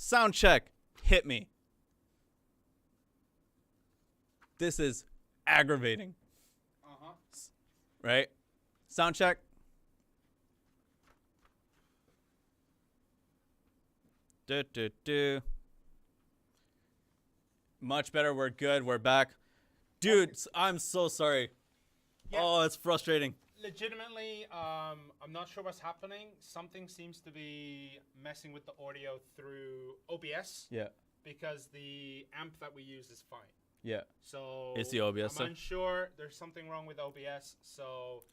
Sound check. Hit me. This is aggravating. Right? Sound check. Much better. We're good. We're back. Dude, I'm so sorry. Yeah. Oh, it's frustrating. Legitimately, I'm not sure what's happening. Something seems to be messing with the audio through OBS. Yeah. Because the amp that we use is fine. Yeah. So it's the OBS. I'm unsure. There's something wrong with OBS. So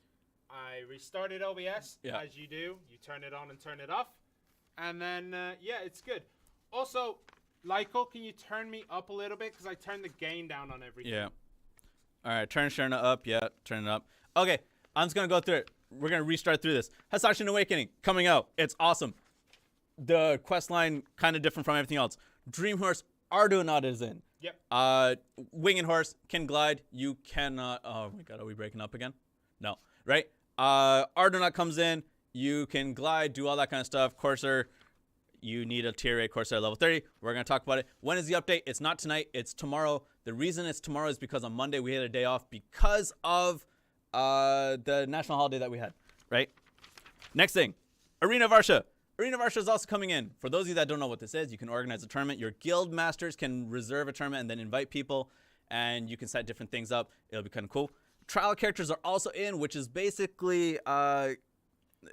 I restarted OBS, as you do. You turn it on and turn it off. And then, yeah, it's good. Also, Lyko, can you turn me up a little bit? Because I turned the gain down on everything. Yeah. All right, turn it up. Yeah, turn it up. Okay, I'm just going to go through it. We're going to restart through this. Hashashin Awakening, coming out. It's awesome. The quest line, kind of different from everything else. Dream Horse, Arduanatt is in. Yep. Winged Horse can glide. You cannot. Oh my God, are we breaking up again? No. Right? Arduanatt comes in. You can glide, do all that kind of stuff. Corsair, you need a tier 8 Corsair level 30. We're going to talk about it. When is the update? It's not tonight. It's tomorrow. The reason it's tomorrow is because on Monday we had a day off because of the national holiday that we had. Right? Next thing, Arena Varsha. Arena Varsha is also coming in. For those of you that don't know what this is, you can organize a tournament. Your guild masters can reserve a tournament and then invite people, and you can set different things up. It'll be kind of cool. Trial characters are also in, which is basically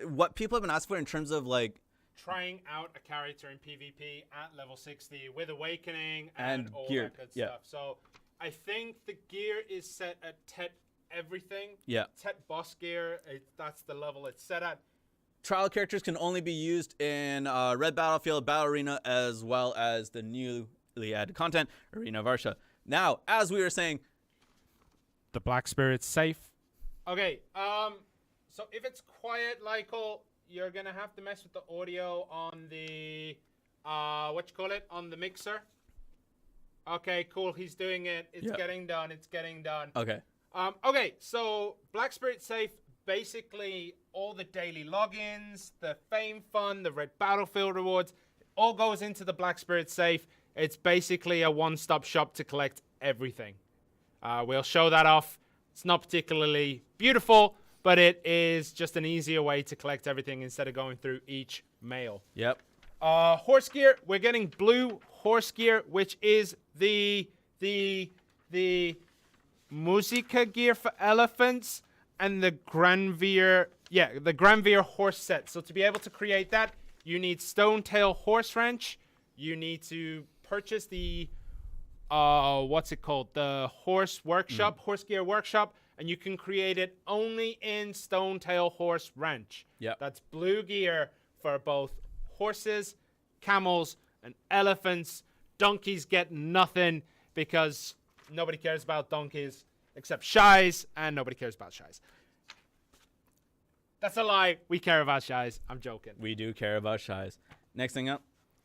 what people have been asking for in terms of like trying out a character in PvP at level 60 with Awakening and all geared. that good stuff. So I think the gear is set at Tet everything. Yeah. Tet boss gear, that's the level it's set at. Trial characters can only be used in Red Battlefield, Battle Arena, as well as the newly added content, Arena Varsha. Now, as we were saying, the Black Spirit's safe. Okay, so if it's quiet, Lyko, you're gonna have to mess with the audio on the, on the mixer. Okay, cool, he's doing it. It's getting done, it's getting done. Okay. Okay, so Black Spirit safe. Basically, all the daily logins, the fame fund, the Red Battlefield rewards, all goes into the Black Spirit safe. It's basically a one-stop shop to collect everything. We'll show that off. It's not particularly beautiful, but it is just an easier way to collect everything instead of going through each mail. Yep. Horse gear, we're getting blue horse gear, which is the Musica gear for elephants. And the Granvier, the Granvier horse set. So to be able to create that, you need Stone Tail Horse Wrench. You need to purchase the, the Horse Workshop, Horse Gear Workshop. And you can create it only in Stone Tail Horse Wrench. Yep. That's blue gear for both horses, camels, and elephants. Donkeys get nothing because nobody cares about donkeys. Except Shies, and nobody cares about Shies. That's a lie. We care about Shies. I'm joking. We do care about Shies. Next thing up,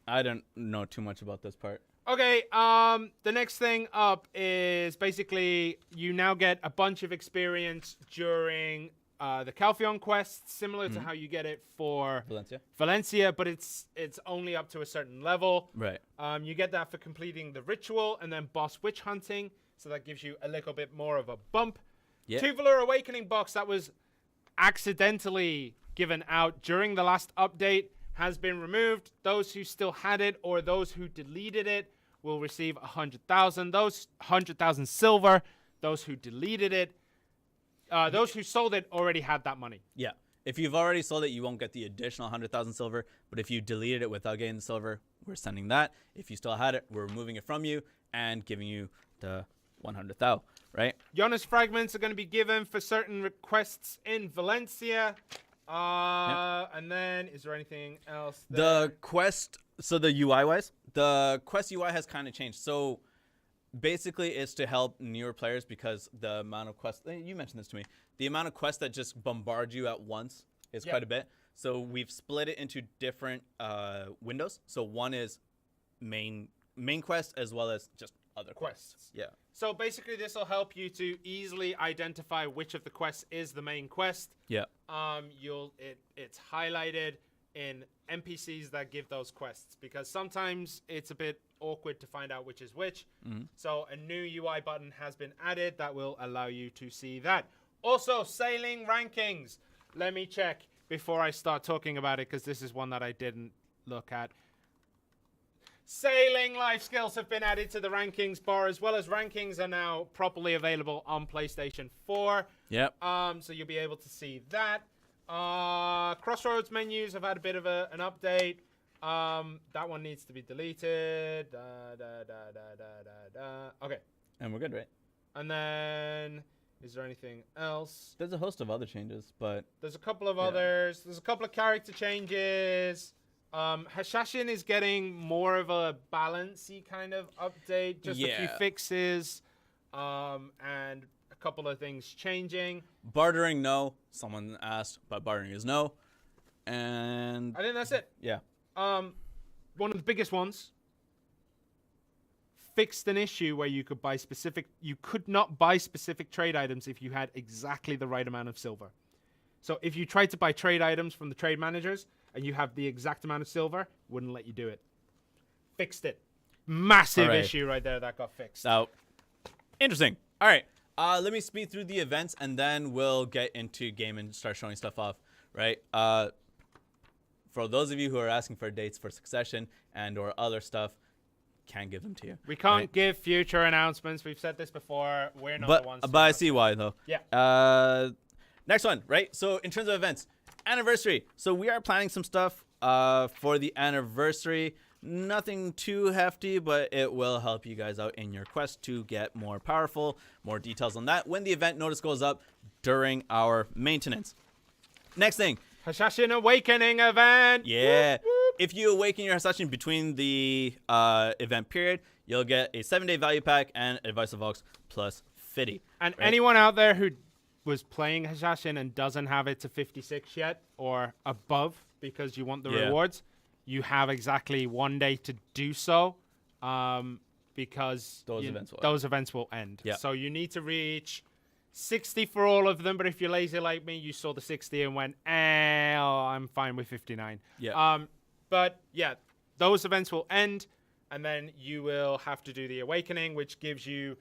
I don't know too much about this part. Okay, the next thing up is basically you now get a bunch of experience during the Calpheon quest, similar to how you get it for Valencia, but it's only up to a certain level. Right. You get that for completing the ritual and then boss witch hunting. So that gives you a little bit more of a bump. Yep. Tubular Awakening box that was accidentally given out during the last update has been removed. Those who still had it or those who deleted it will receive 100,000. Those 100,000 silver. Those who deleted it, those who sold it already had that money. Yeah. If you've already sold it, you won't get the additional 100,000 silver. But if you deleted it without getting the silver, we're sending that. If you still had it, we're removing it from you and giving you the 100,000, right? Eunna's fragments are going to be given for certain requests in Valencia. And then, is there anything else there? The quest, so the UI-wise, the quest UI has kind of changed. So basically, it's to help newer players because the amount of quests, you mentioned this to me, the amount of quests that just bombard you at once is quite a bit. So we've split it into different windows. So one is main quest as well as just other quests. Yeah. So basically, this will help you to easily identify which of the quests is the main quest. Yeah. It's highlighted. in NPCs that give those quests, because sometimes it's a bit awkward to find out which is which. So a new UI button has been added that will allow you to see that. Also, sailing rankings. Let me check before I start talking about it, because this is one that I didn't look at. Sailing life skills have been added to the rankings bar, as well as rankings are now properly available on PlayStation 4. Yep. So you'll be able to see that. Crossroads menus have had a bit of an update. That one needs to be deleted. Okay. And we're good, right? And then, is there anything else? There's a host of other changes, but There's a couple of others. There's a couple of character changes. Hashashin is getting more of a balancey kind of update. Just a few fixes. And a couple of things changing. bartering, no. Someone asked, but bartering is no. And I think that's it. yeah. One of the biggest ones fixed an issue where you could not buy specific trade items if you had exactly the right amount of silver. So if you tried to buy trade items from the trade managers and you have the exact amount of silver, wouldn't let you do it. Fixed it. Massive issue right there that got fixed. So interesting. All right. Let me speed through the events and then we'll get into game and start showing stuff off. Right. For those of you who are asking for dates for Succession and or other stuff, can't give them to you. We can't give future announcements. We've said this before. We're not the ones. But I see why though. Yeah. Next one, right? So in terms of events, anniversary. So we are planning some stuff for the anniversary. Nothing too hefty, but it will help you guys out in your quest to get more powerful. More details on that when the event notice goes up during our maintenance. Next thing. Hashashin Awakening event. Yeah. Whoop, whoop. If you awaken your Hashashin between the event period, you'll get a 7-day value pack and Advice of Vox plus 50. And anyone out there who was playing Hashashin and doesn't have it to 56 yet or above because you want the rewards, you have exactly 1 day to do so because those events will end. Yeah. So you need to reach 60 for all of them, but if you're lazy like me, you saw the 60 and went, I'm fine with 59. Yeah. But yeah, those events will end, and then you will have to do the Awakening, which gives you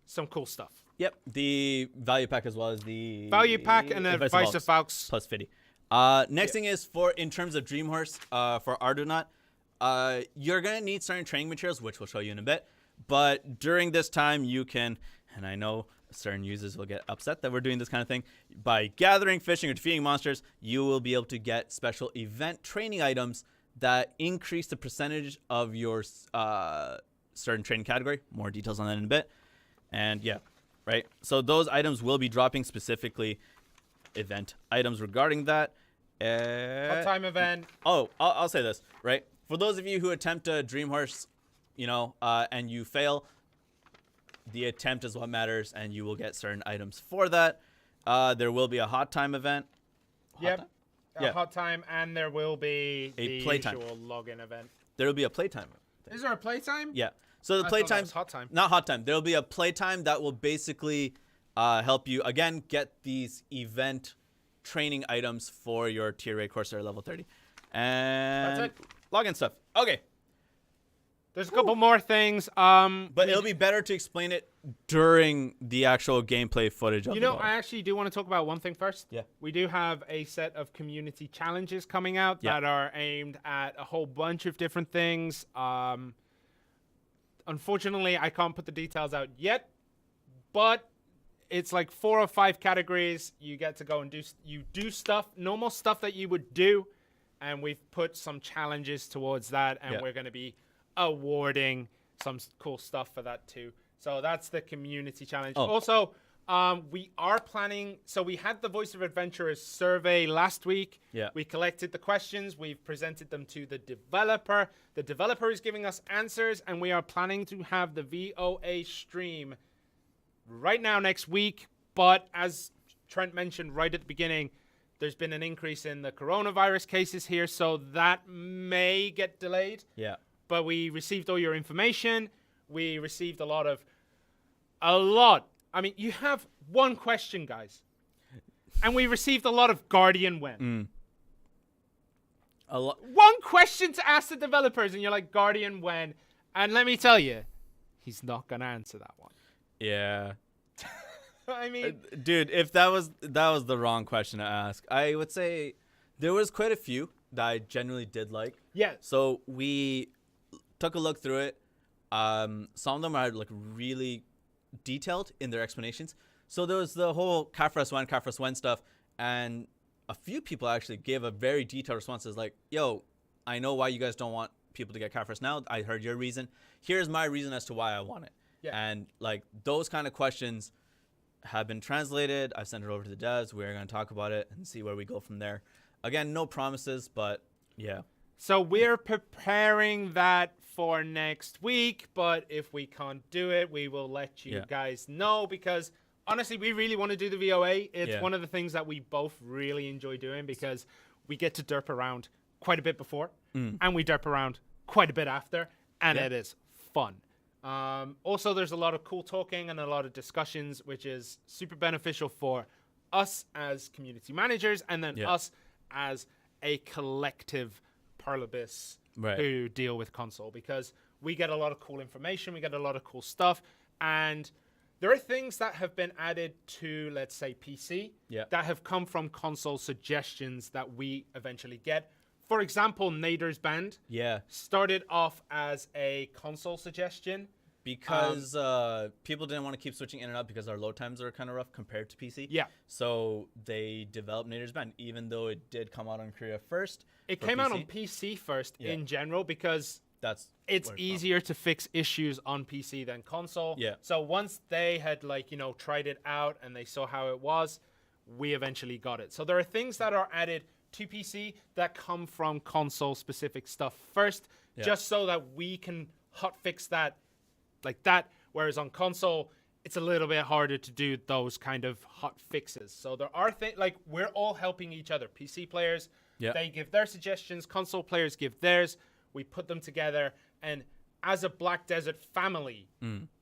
some cool stuff. Yep. The value pack as well as the value pack and the Advice of Vox plus 50. Next thing is in terms of Dreamhorse for Arduanatt, you're gonna need certain training materials, which we'll show you in a bit. But during this time, you can, and I know certain users will get upset that we're doing this kind of thing. By gathering, fishing, or defeating monsters, you will be able to get special event training items that increase the percentage of your certain training category. More details on that in a bit. And yeah, right. So those items will be dropping specifically event items regarding that. Hot time event. Oh, I'll say this, right? For those of you who attempt a Dreamhorse, and you fail, the attempt is what matters, and you will get certain items for that. There will be a hot time event. Yep. Hot time, and there will be the usual login event. There will be a playtime. Is there a playtime? Yeah. So the playtime, hot time. Not hot time. There will be a playtime that will basically help you again get these event training items for your tier 8 Corsair level 30. And that's it. Login stuff. Okay. There's a couple more things. But it'll be better to explain it during the actual gameplay footage of I actually do want to talk about one thing first. Yeah. We do have a set of community challenges coming out that are aimed at a whole bunch of different things. Unfortunately, I can't put the details out yet, but it's like 4 or 5 categories. You get to go and do stuff, normal stuff that you would do, and we've put some challenges towards that, and we're going to be awarding some cool stuff for that too. So that's the community challenge. Also, we are planning, so we had the Voice of Adventurers survey last week. Yeah. We collected the questions, we've presented them to the developer. The developer is giving us answers, and we are planning to have the VOA stream right now next week. But as Trent mentioned right at the beginning, there's been an increase in the coronavirus cases here, so that may get delayed. Yeah. But we received all your information. We received a lot. I mean, you have one question, guys. And we received a lot of Guardian when. One question to ask the developers, and you're like, Guardian when? And let me tell you, he's not gonna answer that one. Yeah. I mean, dude, if that was the wrong question to ask, I would say there was quite a few that I genuinely did like. Yeah. So we took a look through it. Some of them are like really detailed in their explanations. So there was the whole Kafras when stuff, and a few people actually gave a very detailed response. It's like, yo, I know why you guys don't want people to get Kafras now. I heard your reason. Here's my reason as to why I want it. Yeah. And like those kind of questions have been translated. I've sent it over to the devs. We're going to talk about it and see where we go from there. Again, no promises, but yeah. So we're preparing that for next week, but if we can't do it, we will let you guys know, because honestly, we really want to do the VOA. It's one of the things that we both really enjoy doing, because we get to derp around quite a bit before and we derp around quite a bit after, and it is fun. Also, there's a lot of cool talking and a lot of discussions, which is super beneficial for us as community managers, and then us as a collective Parlabis who deal with console, because we get a lot of cool information, we get a lot of cool stuff, and there are things that have been added to, let's say, PC that have come from console suggestions that we eventually get. For example, Nader's Band started off as a console suggestion. Because people didn't want to keep switching in and out because our load times are kind of rough compared to PC. Yeah. So they developed Nader's Band, even though it did come out on Korea first. It came out on PC first in general, because it's easier to fix issues on PC than console. Yeah. So once they had tried it out and they saw how it was, we eventually got it. So there are things that are added to PC that come from console specific stuff first, just so that we can hotfix that like that, whereas on console it's a little bit harder to do those kind of hot fixes. So there are things like we're all helping each other. PC players, they give their suggestions, console players give theirs, we put them together, and as a Black Desert family,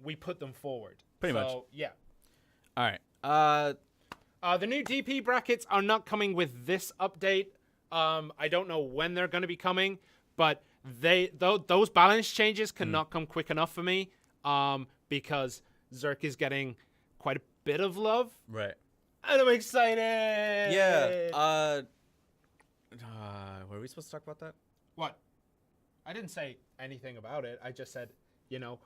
we put them forward. Pretty much. Yeah. All right. The new DP brackets are not coming with this update. I don't know when they're going to be coming, but those balance changes cannot come quick enough for me. Because Zerk is getting quite a bit of love. Right. And I'm excited. Yeah. Were we supposed to talk about that? What? I didn't say anything about it. I just said,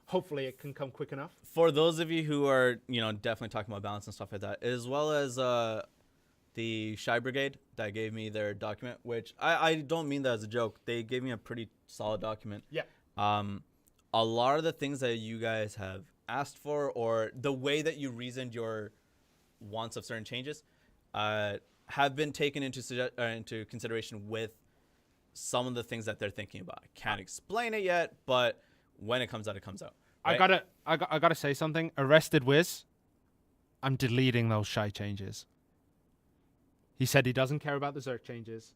hopefully it can come quick enough. For those of you who are, definitely talking about balance and stuff like that, as well as the Shy Brigade that gave me their document, which I don't mean that as a joke. They gave me a pretty solid document. Yeah. A lot of the things that you guys have asked for, or the way that you reasoned your wants of certain changes, have been taken into consideration with some of the things that they're thinking about. I can't explain it yet, but when it comes out, it comes out. Right? I gotta say something. Arrested Wiz, I'm deleting those Shy changes. He said he doesn't care about the Zerk changes.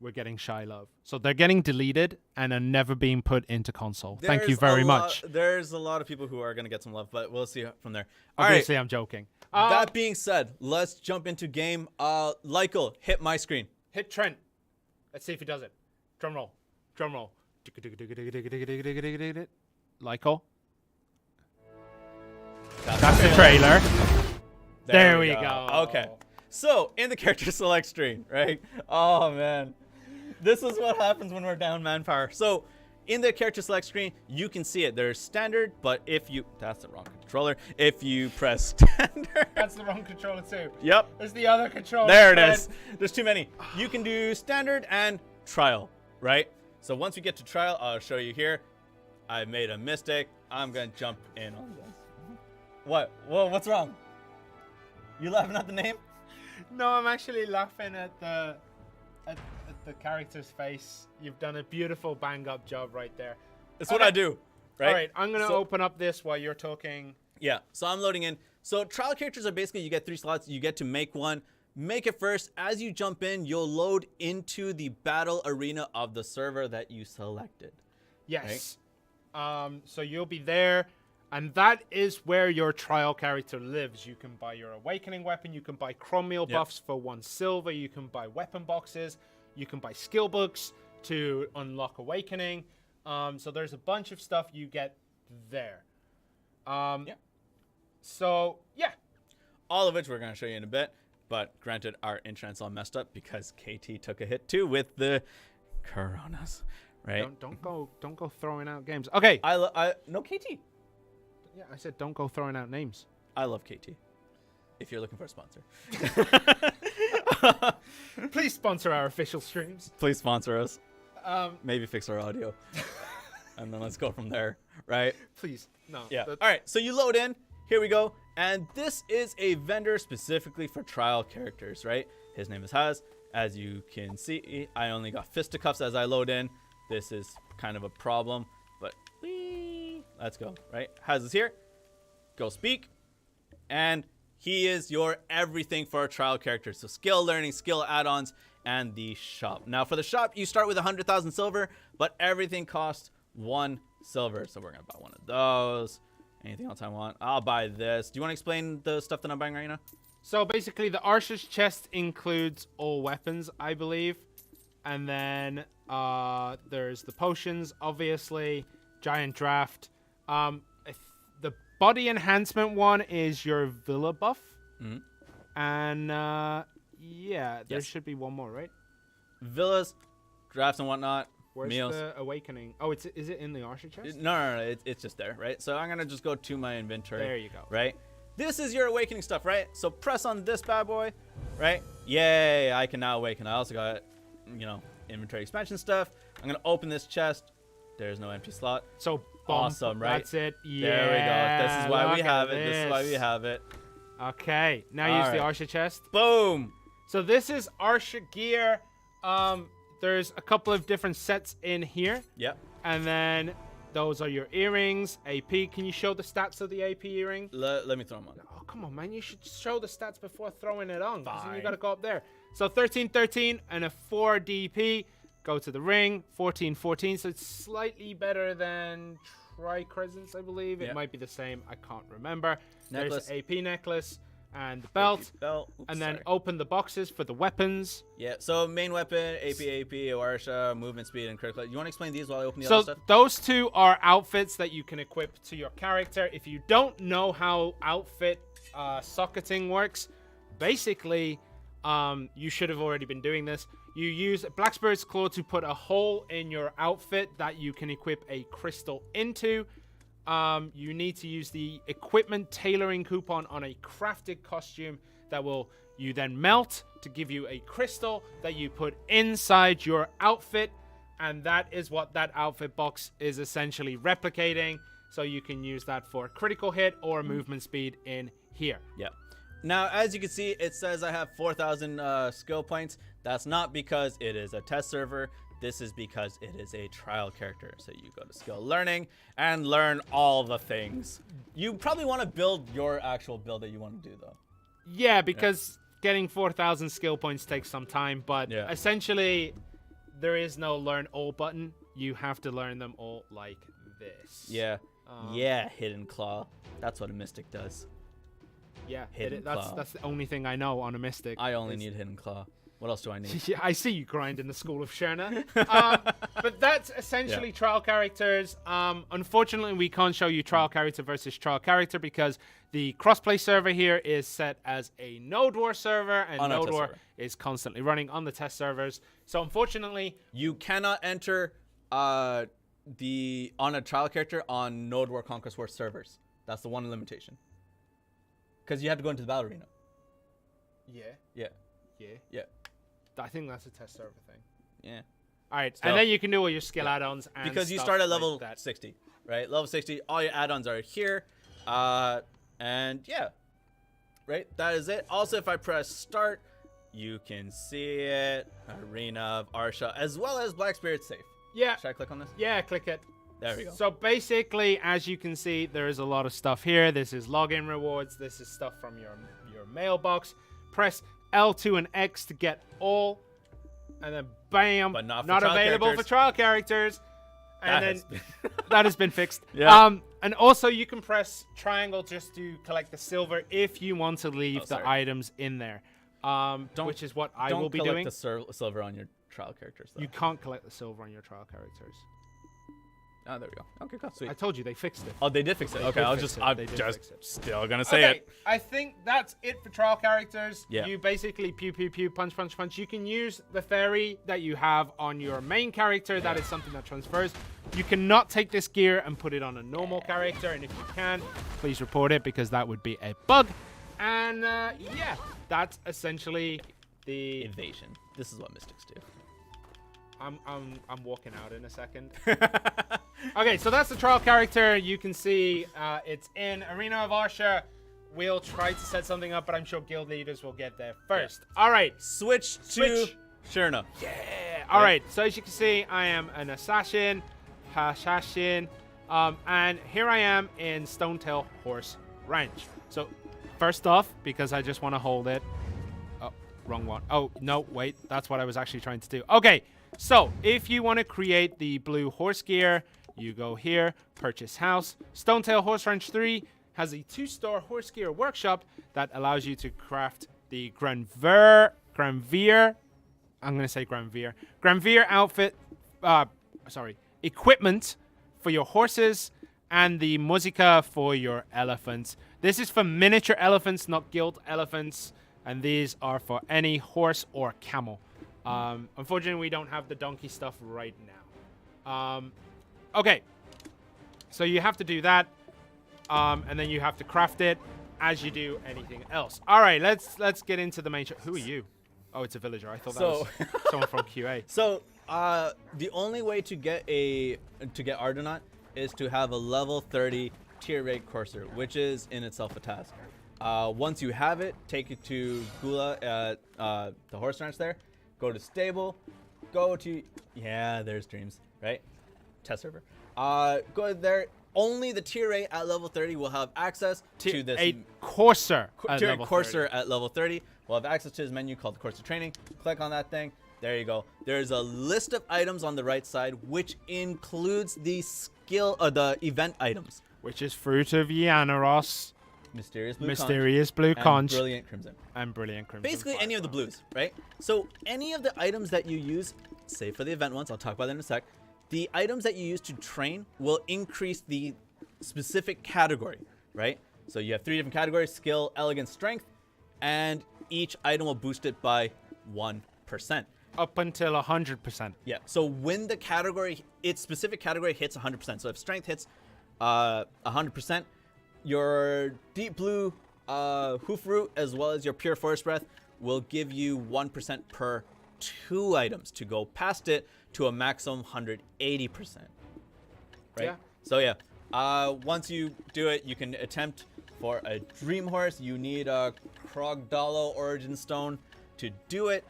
We're getting Shy love. So they're getting deleted and are never being put into console. Thank you very much. There's a lot of people who are going to get some love, but we'll see from there. Obviously, I'm joking. That being said, let's jump into game. Lykel, hit my screen. Hit Trent. Let's see if he does it. Drum roll. Drum roll. Lykel. That's the trailer. There we go. Okay. So, in the character select screen, right? Oh, man. This is what happens when we're down manpower. So, in the character select screen, you can see it. There's standard, but if you... That's the wrong controller. If you press standard... That's the wrong controller, too. Yep. There's the other controller. There it is. There's too many. You can do standard and trial, right? So, once we get to trial, I'll show you here. I made a mistake. I'm going to jump in on this. What? Whoa, what's wrong? You laughing at the name? No, I'm actually laughing at the character's face. You've done a beautiful bang-up job right there. That's what I do, right? All right, I'm going to open up this while you're talking. Yeah, so I'm loading in. So trial characters are basically, you get 3 slots. You get to make one. Make it first. As you jump in, you'll load into the battle arena of the server that you selected. Yes. Right? So you'll be there. And that is where your trial character lives. You can buy your Awakening weapon. You can buy Chrome Meal buffs for 1 silver. You can buy weapon boxes. You can buy skill books. to unlock Awakening. So there's a bunch of stuff you get there. So, yeah. All of which we're going to show you in a bit. But granted, our internet's all messed up because KT took a hit too with the coronas, right? Don't go throwing out games. Okay. No KT. Yeah, I said don't go throwing out names. I love KT. If you're looking for a sponsor. Please sponsor our official streams. Please sponsor us. Maybe fix our audio. And then let's go from there, right? Please. No. Yeah. All right, so you load in. Here we go. And this is a vendor specifically for trial characters, right? His name is Haz. As you can see, I only got fisticuffs as I load in. This is kind of a problem, but let's go, right? Haz is here. Go speak. And he is your everything for a trial character. So skill learning, skill add-ons, and the shop. Now for the shop, you start with 100,000 silver, but everything costs 1 silver. So we're going to buy one of those. Anything else I want? I'll buy this. Do you want to explain the stuff that I'm buying right now? So basically, the Archer's chest includes all weapons, I believe. And then there's the potions, obviously. Giant draft. The body enhancement one is your Villa buff. Mm-hmm. And yeah, there should be one more, right? Villas, drafts and whatnot. Where's meals. the Awakening? Oh, is it in the Archer chest? No, it's just there, right? So I'm going to just go to my inventory. There you go. Right? This is your Awakening stuff, right? So press on this bad boy, right? Yay, I can now awaken. I also got, inventory expansion stuff. I'm going to open this chest. There's no empty slot. So, awesome, right? That's it. Yeah. There we go. This is why we have it. This is why we have it. Okay. Now use the Archer chest. Boom. So this is Archer gear. There's a couple of different sets in here. Yep. And then those are your earrings. AP. Can you show the stats of the AP earring? Let me throw them on. Oh, come on, man. You should show the stats before throwing it on. Fine. You got to go up there. So 13-13 and a 4 DP. Go to the ring. 14-14. So it's slightly better than Tri-Crescents, I believe. It might be the same. I can't remember. Necklace. There's AP necklace. And the belt. Oops, then open the boxes for the weapons. Yeah, so main weapon, AP, Awarsha, movement speed, and critical. You want to explain these while I open the other stuff? So those two are outfits that you can equip to your character. If you don't know how outfit socketing works, basically, you should have already been doing this. You use Black Spirit's Claw to put a hole in your outfit that you can equip a crystal into. You need to use the equipment tailoring coupon on a crafted costume that you then melt to give you a crystal that you put inside your outfit, and that is what that outfit box is essentially replicating. So you can use that for critical hit or movement speed in here. Yeah. Now, as you can see, it says I have 4,000 skill points. That's not because it is a test server. This is because it is a trial character. So you go to skill learning and learn all the things. You probably want to build your actual build that you want to do, though. Yeah, because getting 4,000 skill points takes some time. But essentially, there is no learn all button. You have to learn them all like this. Yeah. Hidden Claw. That's what a Mystic does. Yeah, that's the only thing I know on a Mystic. I only need Hidden Claw. What else do I need? Yeah, I see you grind in the School of Sherna. But that's essentially trial characters. Unfortunately, we can't show you trial character versus trial character because the crossplay server here is set as a Node War server, and Node War is constantly running on the test servers. So unfortunately, you cannot enter on a trial character on Node War Conquest War servers. That's the one limitation. Because you have to go into the battle arena. Yeah. I think that's a test server thing. Yeah. All right, and then you can do all your skill add-ons. And because you stuff start at like level that. 60, right? Level 60, all your add-ons are here. And yeah, right? That is it. Also, if I press start, you can see it. Arena of Arsha, as well as Black Spirit Safe. Yeah. Should I click on this? Yeah, click it. There we go. So basically, as you can see, there is a lot of stuff here. This is login rewards. This is stuff from your mailbox. Press L2 and X to get all, and then bam, but not available for trial characters. And that has been fixed. Yeah. And also you can press triangle just to collect the silver if you want to leave the items in there. Which is what I will be doing. Don't collect the silver on your trial characters, though. You can't collect the silver on your trial characters. Oh, there we go. Okay, cool. Sweet. I told you they fixed it. Oh, they did fix it. Okay, I'm just still gonna say it. I think that's it for trial characters. Yeah. You basically pew pew pew, punch punch punch. You can use the fairy that you have on your main character. That is something that transfers. You cannot take this gear and put it on a normal character, and if you can, please report it because that would be a bug. And yeah, that's essentially the Evasion. This is what mystics do. I'm walking out in a second. Okay, so that's the trial character. You can see it's in Arena of Arsha. We'll try to set something up, but I'm sure guild leaders will get there first. All right, Switch to Shurna. Yeah. All right. So as you can see, I am an assassin, Hashashin, and here I am in Stonetail Horse Ranch. So first off, because I just want to hold it. Oh, wrong one. Oh no, wait. That's what I was actually trying to do. Okay. So, if you want to create the blue horse gear, you go here, purchase house. Stonetail Horse Ranch 3 has a 2-star horse gear workshop that allows you to craft the Granvier, I'm going to say Granvier outfit, equipment for your horses and the musica for your elephants. This is for miniature elephants, not guild elephants, and these are for any horse or camel. Unfortunately, we don't have the donkey stuff right now. Okay, so you have to do that, and then you have to craft it as you do anything else. All right, let's get into the main show. Who are you? Oh, it's a villager. I thought that was someone from QA. So, the only way to get Arduanatt is to have a level 30 tier 8 courser, which is in itself a task. Once you have it, take it to Gula at the horse ranch there. Go to stable, go to, there's dreams, right? Test server. Go there. Only the tier 8 at level 30 will have access to this. A courser Tier 8 courser at level 30 will have access to this menu called courser training. Click on that thing. There you go. There's a list of items on the right side, which includes the the event items. Which is Fruit of Yannaros. Mysterious Blue Conch. And Brilliant Crimson. Basically Firefly. any of the blues, right? So any of the items that you use, save for the event ones, I'll talk about that in a sec. The items that you use to train will increase the specific category, right? So you have 3 different categories: skill, elegance, strength, and each item will boost it by 1%. Up until 100%. Yeah. So when the category, its specific category hits 100%. So if strength hits 100%, your deep blue hoof root as well as your pure forest breath will give you 1% per 2 items to go past it to a maximum 180%. Right? Yeah. So yeah, once you do it, you can attempt for a dream horse. You need a Krogdalo origin stone to do it.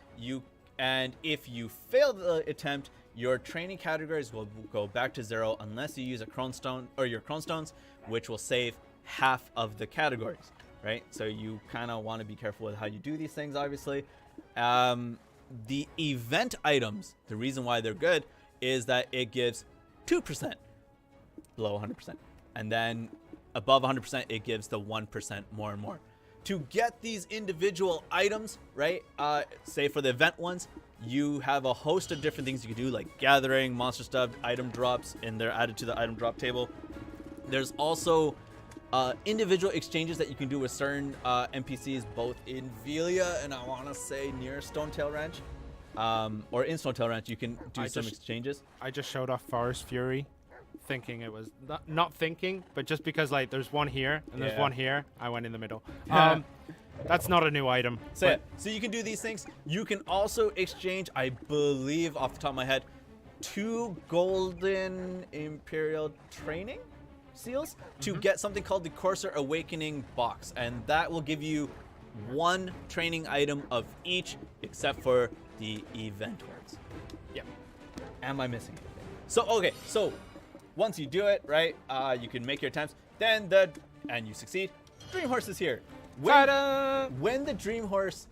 And if you fail the attempt, your training categories will go back to 0 unless you use a Crone Stone or your Crone Stones, which will save half of the categories, right? So you kind of want to be careful with how you do these things, obviously. The event items, the reason why they're good is that it gives 2% below 100%. And then above 100%, it gives the 1% more and more. To get these individual items, right, say for the event ones, you have a host of different things you can do, like gathering, monster stuff, item drops, and they're added to the item drop table. There's also individual exchanges that you can do with certain NPCs, both in Velia and I want to say near Stonetail Ranch, or in Stonetail Ranch. You can do some exchanges. I just showed off Forest Fury, thinking it was not thinking, but just because like there's one here and there's one here, I went in the middle. That's not a new item. So you can do these things. You can also exchange, I believe, off the top of my head, 2 golden Imperial training seals to get something called the Courser Awakening box, and that will give you 1 training item of each except for the event ones. Yep. Am I missing anything? So okay, so once you do it, right, you can make your attempts, and you succeed. Dream Horse is here. When the Dream Horse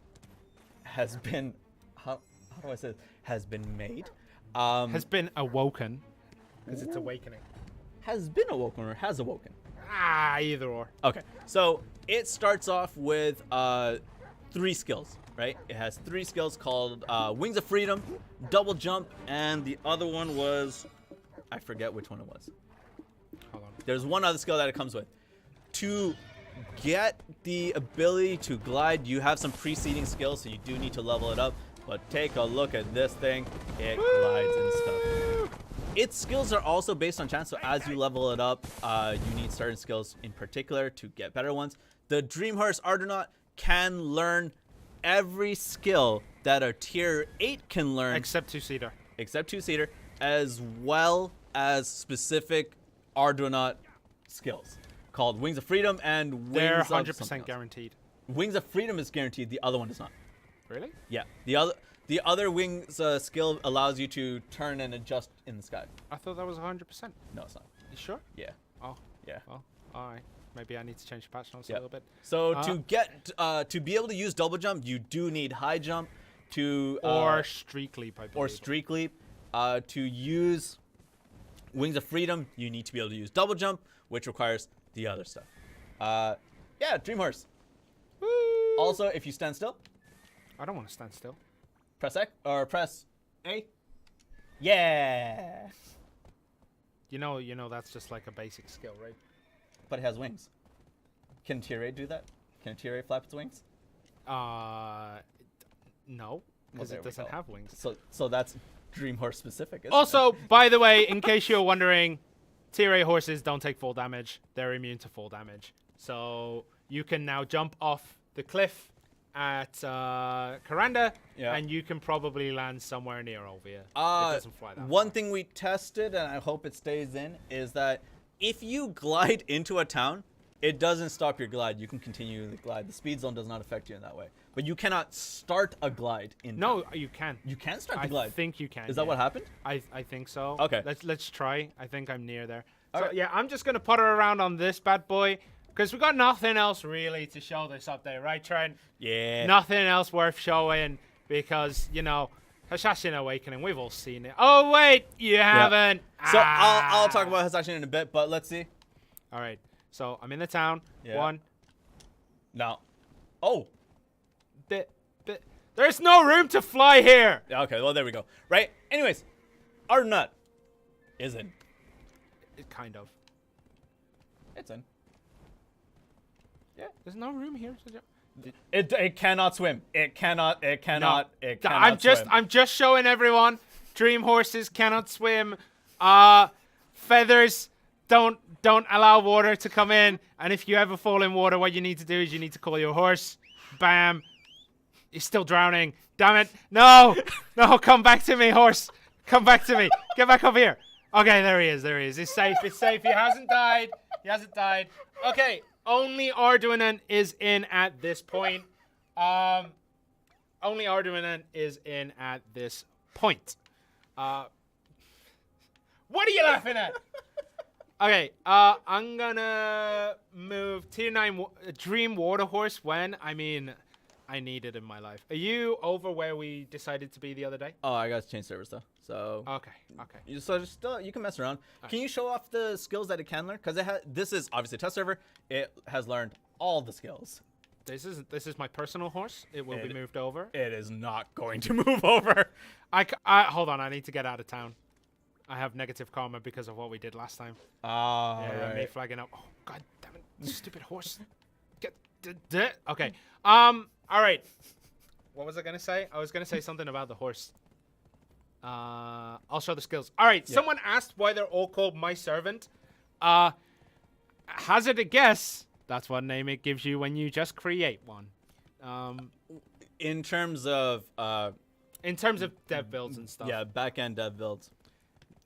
has been, how do I say this? Has been made, has been awoken, because it's awakening. Has been awoken or has awoken? Either or. Okay, so it starts off with 3 skills, right? It has 3 skills called Wings of Freedom, Double Jump, and the other one was, I forget which one it was. Hold on. There's one other skill that it comes with. To get the ability to glide, you have some preceding skills, so you do need to level it up. But take a look at this thing. It glides and stuff. Its skills are also based on chance, so as you level it up, you need certain skills in particular to get better ones. The Dream Horse Arduanatt can learn every skill that a tier 8 can learn. Except 2-seater. Except 2-seater, as well as specific Arduanatt skills called Wings of Freedom and Wings They're of 100% guaranteed. Wings of Freedom is guaranteed. The other one is not. Really? Yeah. The other Wings skill allows you to turn and adjust in the sky. I thought that was 100%. No, it's not. You sure? Yeah. Oh. Yeah. Well, all right. Maybe I need to change the patch notes a Yep. little bit. So to be able to use double jump, you do need high jump to Or streak leap, I believe. or streak leap. To use Wings of Freedom, you need to be able to use double jump, which requires the other stuff. Yeah, Dream Horse. Woo! Also, if you stand still, I don't want to stand still. press X or press A. Yeah. You know that's just like a basic skill, right? But it has wings. Can tier 8 do that? Can a tier 8 flap its wings? No, because there it we doesn't go. have wings. So that's Dream Horse specific. Isn't Also, by the way, in case you're wondering, tier 8 horses don't take full damage. They're immune to full damage. So you can now jump off the cliff at Karanda, Yeah. and you can probably land somewhere near over here. It it? doesn't fly that One far. thing we tested, and I hope it stays in, is that if you glide into a town, it doesn't stop your glide. You can continue the glide. The speed zone does not affect you in that way. But you cannot start a glide in No, town. you can. You can start the I glide. think you can. Is that yeah. what happened? I think so. Okay. Let's try. I think I'm near there. All So right. yeah, I'm just gonna putter around on this bad boy because we got nothing else really to show this update, right, Trent? Yeah. Nothing else worth showing because Hashashin Awakening. We've all seen it. Oh wait, you haven't. So I'll talk about Hashashin in a bit, but let's see. All right. So I'm in the town. Yeah. One. No. Oh. There's no room to fly here. Okay, well, there we go. Right? Anyways, Arduanatt is in. Kind of. It's in. There's no room here. To jump. It cannot swim. It cannot No. swim. I'm just showing everyone. Dream horses cannot swim. Feathers don't allow water to come in. And if you ever fall in water, what you need to do is you need to call your horse. Bam. He's still drowning. Damn it. No. No, come back to me, horse. Come back to me. Get back up here. Okay, there he is. There he is. He's safe. It's safe. He hasn't died. Okay. Only Arduanatt is in at this point. Only Arduanatt is in at this point. What are you laughing at? Okay, I'm gonna move tier 9 Dream Water Horse when, I need it in my life. Are you over where we decided to be the other day? Oh, I got to change servers though. So Okay. you can mess around. Can you show off the skills that it can learn? Because this is obviously a test server. It has learned all the skills. This is my personal horse. It will be moved over. It is not going to move over. Hold on, I need to get out of town. I have negative karma because of what we did last time. Right. Me flagging up. Oh, god damn it, stupid horse. Okay. All right. What was I gonna say? I was gonna say something about the horse. I'll show the skills. All right. Yeah. Someone asked why they're all called my servant. Hazard a guess. That's what name it gives you when you just create one. In terms of dev builds and stuff. Yeah, back-end dev builds.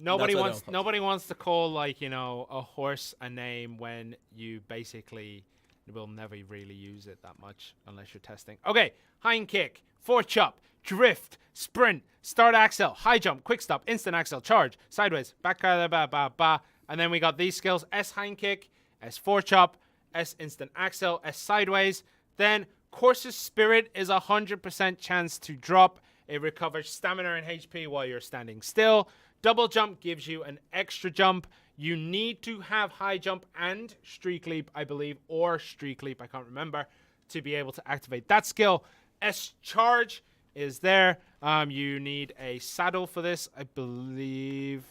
Nobody wants to call a horse a name when you basically will never really use it that much unless you're testing. Okay, hind kick, forward chop, drift, sprint, start axle, high jump, quick stop, instant axle, charge, sideways, back, and then we got these skills: S hind kick, S forward chop, S instant axle, S sideways. Then Course's Spirit is 100% chance to drop. It recovers stamina and HP while you're standing still. Double jump gives you an extra jump. You need to have high jump and streak leap, I believe, or streak leap, I can't remember. to be able to activate that skill. S charge is there. You need a saddle for this, I believe.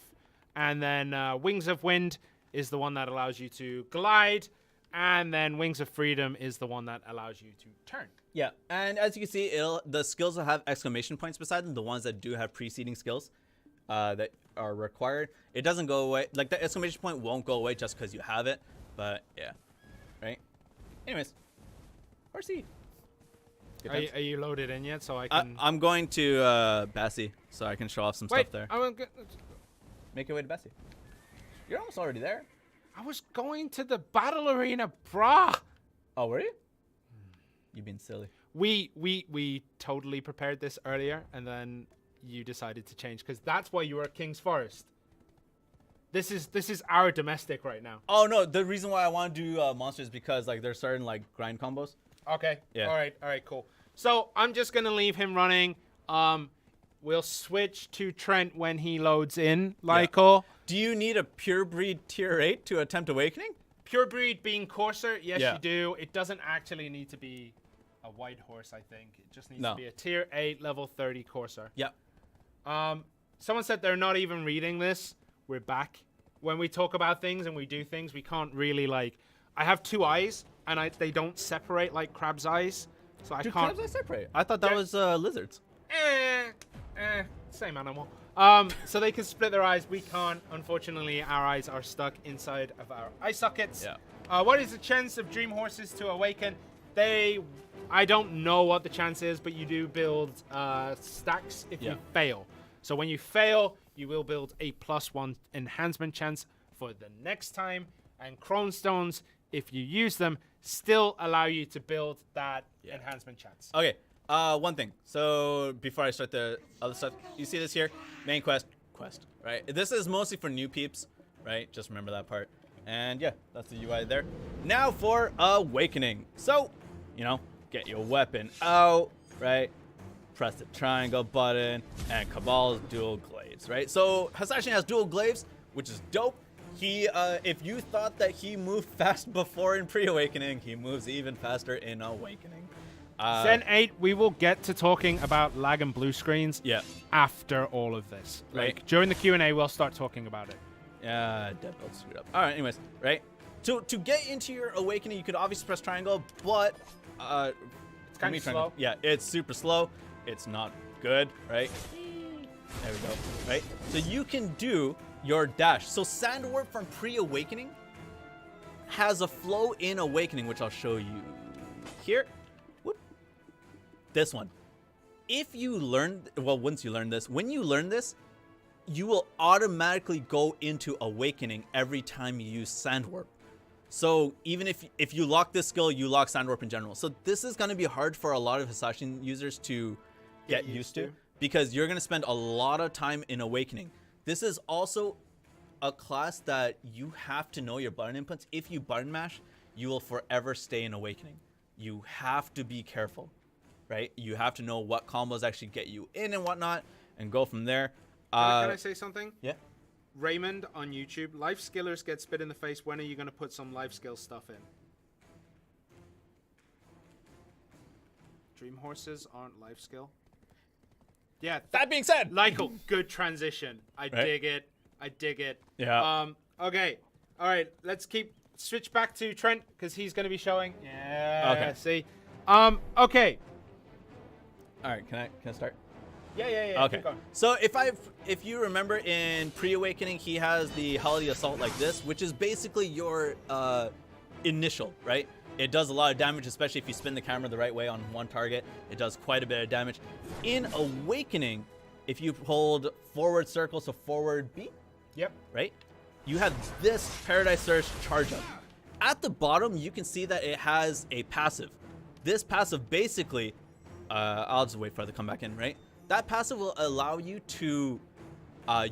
And then Wings of Wind is the one that allows you to glide. And then Wings of Freedom is the one that allows you to turn. Yeah, and as you can see, the skills will have exclamation points beside them, the ones that do have preceding skills that are required. It doesn't go away. Like, the exclamation point won't go away just because you have it. But, yeah. Right? Anyways. Varsity. Are you loaded in yet? So I can... I'm going to Bessie, so I can show off some stuff there. Make your way to Bessie. You're almost already there. I was going to the battle arena, brah. Oh, were you? You've been silly. We totally prepared this earlier, and then you decided to change because that's why you were at King's Forest. This is our domestic right now. Oh no, the reason why I want to do monsters is because like there's certain like grind combos. Okay. Yeah. All right, cool. So I'm just gonna leave him running. We'll switch to Trent when he loads in, Lyko. Yeah. Do you need a pure breed tier 8 to attempt Awakening? Pure breed being courser, yes, Yeah. you do. It doesn't actually need to be a white horse, I think. It just needs to be a tier 8, level 30 courser. Yeah. Someone said they're not even reading this. We're back. When we talk about things and we do things, we can't really like... I have 2 eyes, and they don't separate like crab's eyes. So I can't... crabs are separate? I thought that was lizards. Same animal. So they can split their eyes. We can't. Unfortunately, our eyes are stuck inside of our eye sockets. Yeah. What is the chance of dream horses to awaken? I don't know what the chance is, but you do build stacks if you fail. So when you fail, you will build a +1 enhancement chance for the next time. And Crone Stones, if you use them, still allow you to build that enhancement chance. Okay. One thing. So before I start the other stuff, you see this here? Main quest, right? This is mostly for new peeps, right? Just remember that part. And yeah, that's the UI there. Now for Awakening. So, you know, get your weapon out, right? Press the triangle button, and Cabal's dual glaives, right? So Hashashin has dual glaives, which is dope. He, if you thought that he moved fast before in pre-Awakening, he moves even faster in Awakening. Zen 8, we will get to talking about lag and blue screens after all of this. Right. Like, during the Q&A, we'll start talking about it. Yeah, Deadbolt screwed up. All right, anyways, right? To get into your Awakening, you could obviously press triangle, but... it's kind of slow. Yeah, it's super slow. It's not good, right? There we go, right? So you can do your dash. So Sandwarp from pre-Awakening has a flow in Awakening, which I'll show you here. Whoop. This one. If you learn, well, once you learn this, when you learn this, you will automatically go into Awakening every time you use Sandwarp. So even if you lock this skill, you lock Sandwarp in general. So this is going to be hard for a lot of Hashashin users to get used to, because you're going to spend a lot of time in Awakening. This is also a class that you have to know your button inputs. If you button mash, you will forever stay in Awakening. You have to be careful, right? You have to know what combos actually get you in and whatnot, and go from there. Can I say something? Yeah. Raymond on YouTube, life skillers get spit in the face. When are you going to put some life skill stuff in? Dream horses aren't life skill. Yeah. That being said, Lyko, good transition. I dig it. I dig it. Yeah. Okay. All right. Let's switch back to Trent because he's going to be showing. Yeah. Okay. See. Okay. All right. Can I start? Yeah. Okay. So if you remember in pre-Awakening, he has the Holiday Assault like this, which is basically your initial, right? It does a lot of damage, especially if you spin the camera the right way on one target. It does quite a bit of damage. In Awakening, if you hold forward circle, so forward B, right? You have this Paradise Surge charge up. At the bottom, you can see that it has a passive. This passive basically, I'll just wait for it to come back in, right? That passive will allow you to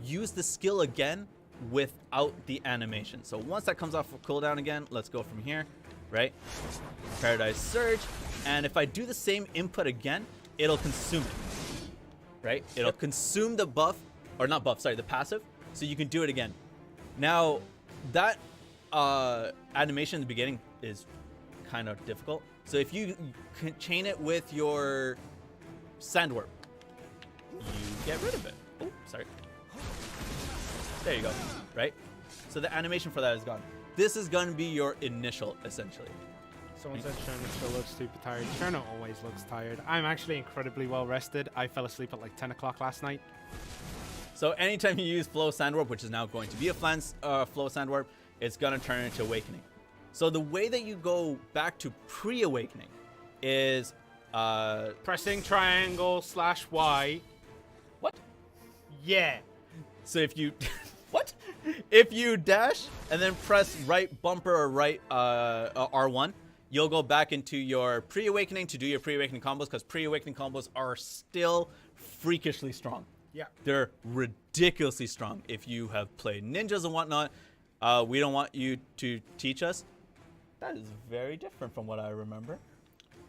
use the skill again without the animation. So once that comes off of cooldown again, let's go from here, right? Paradise Surge. And if I do the same input again, it'll consume it, right? It'll consume the buff, or not buff, sorry, the passive. So you can do it again. Now, that animation in the beginning is kind of difficult. So if you can chain it with your sand warp, you get rid of it. Oh, sorry. There you go. Right? So the animation for that is gone. This is going to be your initial, essentially. Someone said Sherna still looks super tired. Sherna always looks tired. I'm actually incredibly well rested. I fell asleep at like 10 o'clock last night. So anytime you use Flow Sandwarp, which is now going to be a Flow Sandwarp, it's going to turn into Awakening. So the way that you go back to pre-Awakening is... pressing triangle /Y. What? Yeah. So if you... What? If you dash and then press right bumper or right R1, you'll go back into your pre-Awakening to do your pre-Awakening combos, because pre-Awakening combos are still freakishly strong. Yeah. They're ridiculously strong. If you have played ninjas and whatnot, we don't want you to teach us. That is very different from what I remember.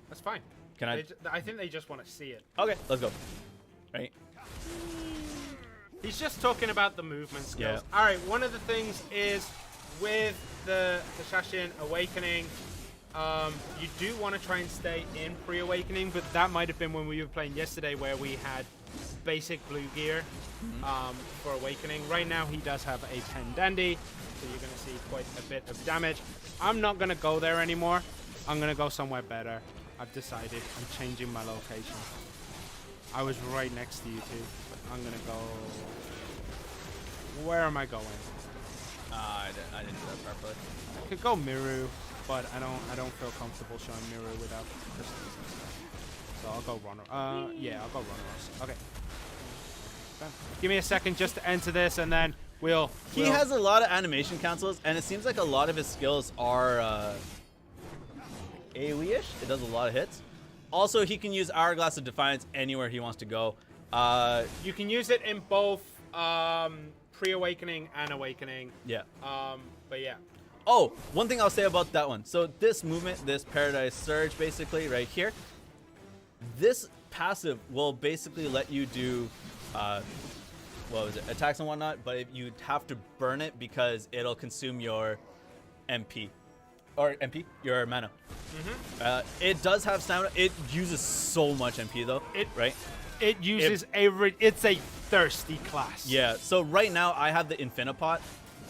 That's fine. Can I? I think they just want to see it. Okay, let's go. Right. He's just talking about the movement skills. Yeah. All right, one of the things is with the Hashashin Awakening, you do want to try and stay in pre-Awakening, but that might have been when we were playing yesterday where we had basic blue gear for Awakening. Right now he does have a Pen Dandy, so you're going to see quite a bit of damage. I'm not going to go there anymore. I'm going to go somewhere better. I've decided. I'm changing my location. I was right next to you two, but I'm going to go... Where am I going? I didn't do that properly. I could go Miru, but I don't feel comfortable showing Miru without crystals and stuff. So I'll go Runner. Yeah, I'll go Runner. Okay. Give me a second just to enter this, and then we'll... He has a lot of animation cancels, and it seems like a lot of his skills are AoE-ish. It does a lot of hits. Also, he can use Hourglass of Defiance anywhere he wants to go. You can use it in both pre-Awakening and Awakening. Yeah. But yeah. Oh, one thing I'll say about that one. So this movement, this Paradise Surge, basically, right here, this passive will basically let you do, what was it, attacks and whatnot, but you'd have to burn it because it'll consume your MP. Or MP, your mana. It does have stamina. It uses so much MP though, right? It uses it's a thirsty class. Yeah, so right now I have the Infinipot.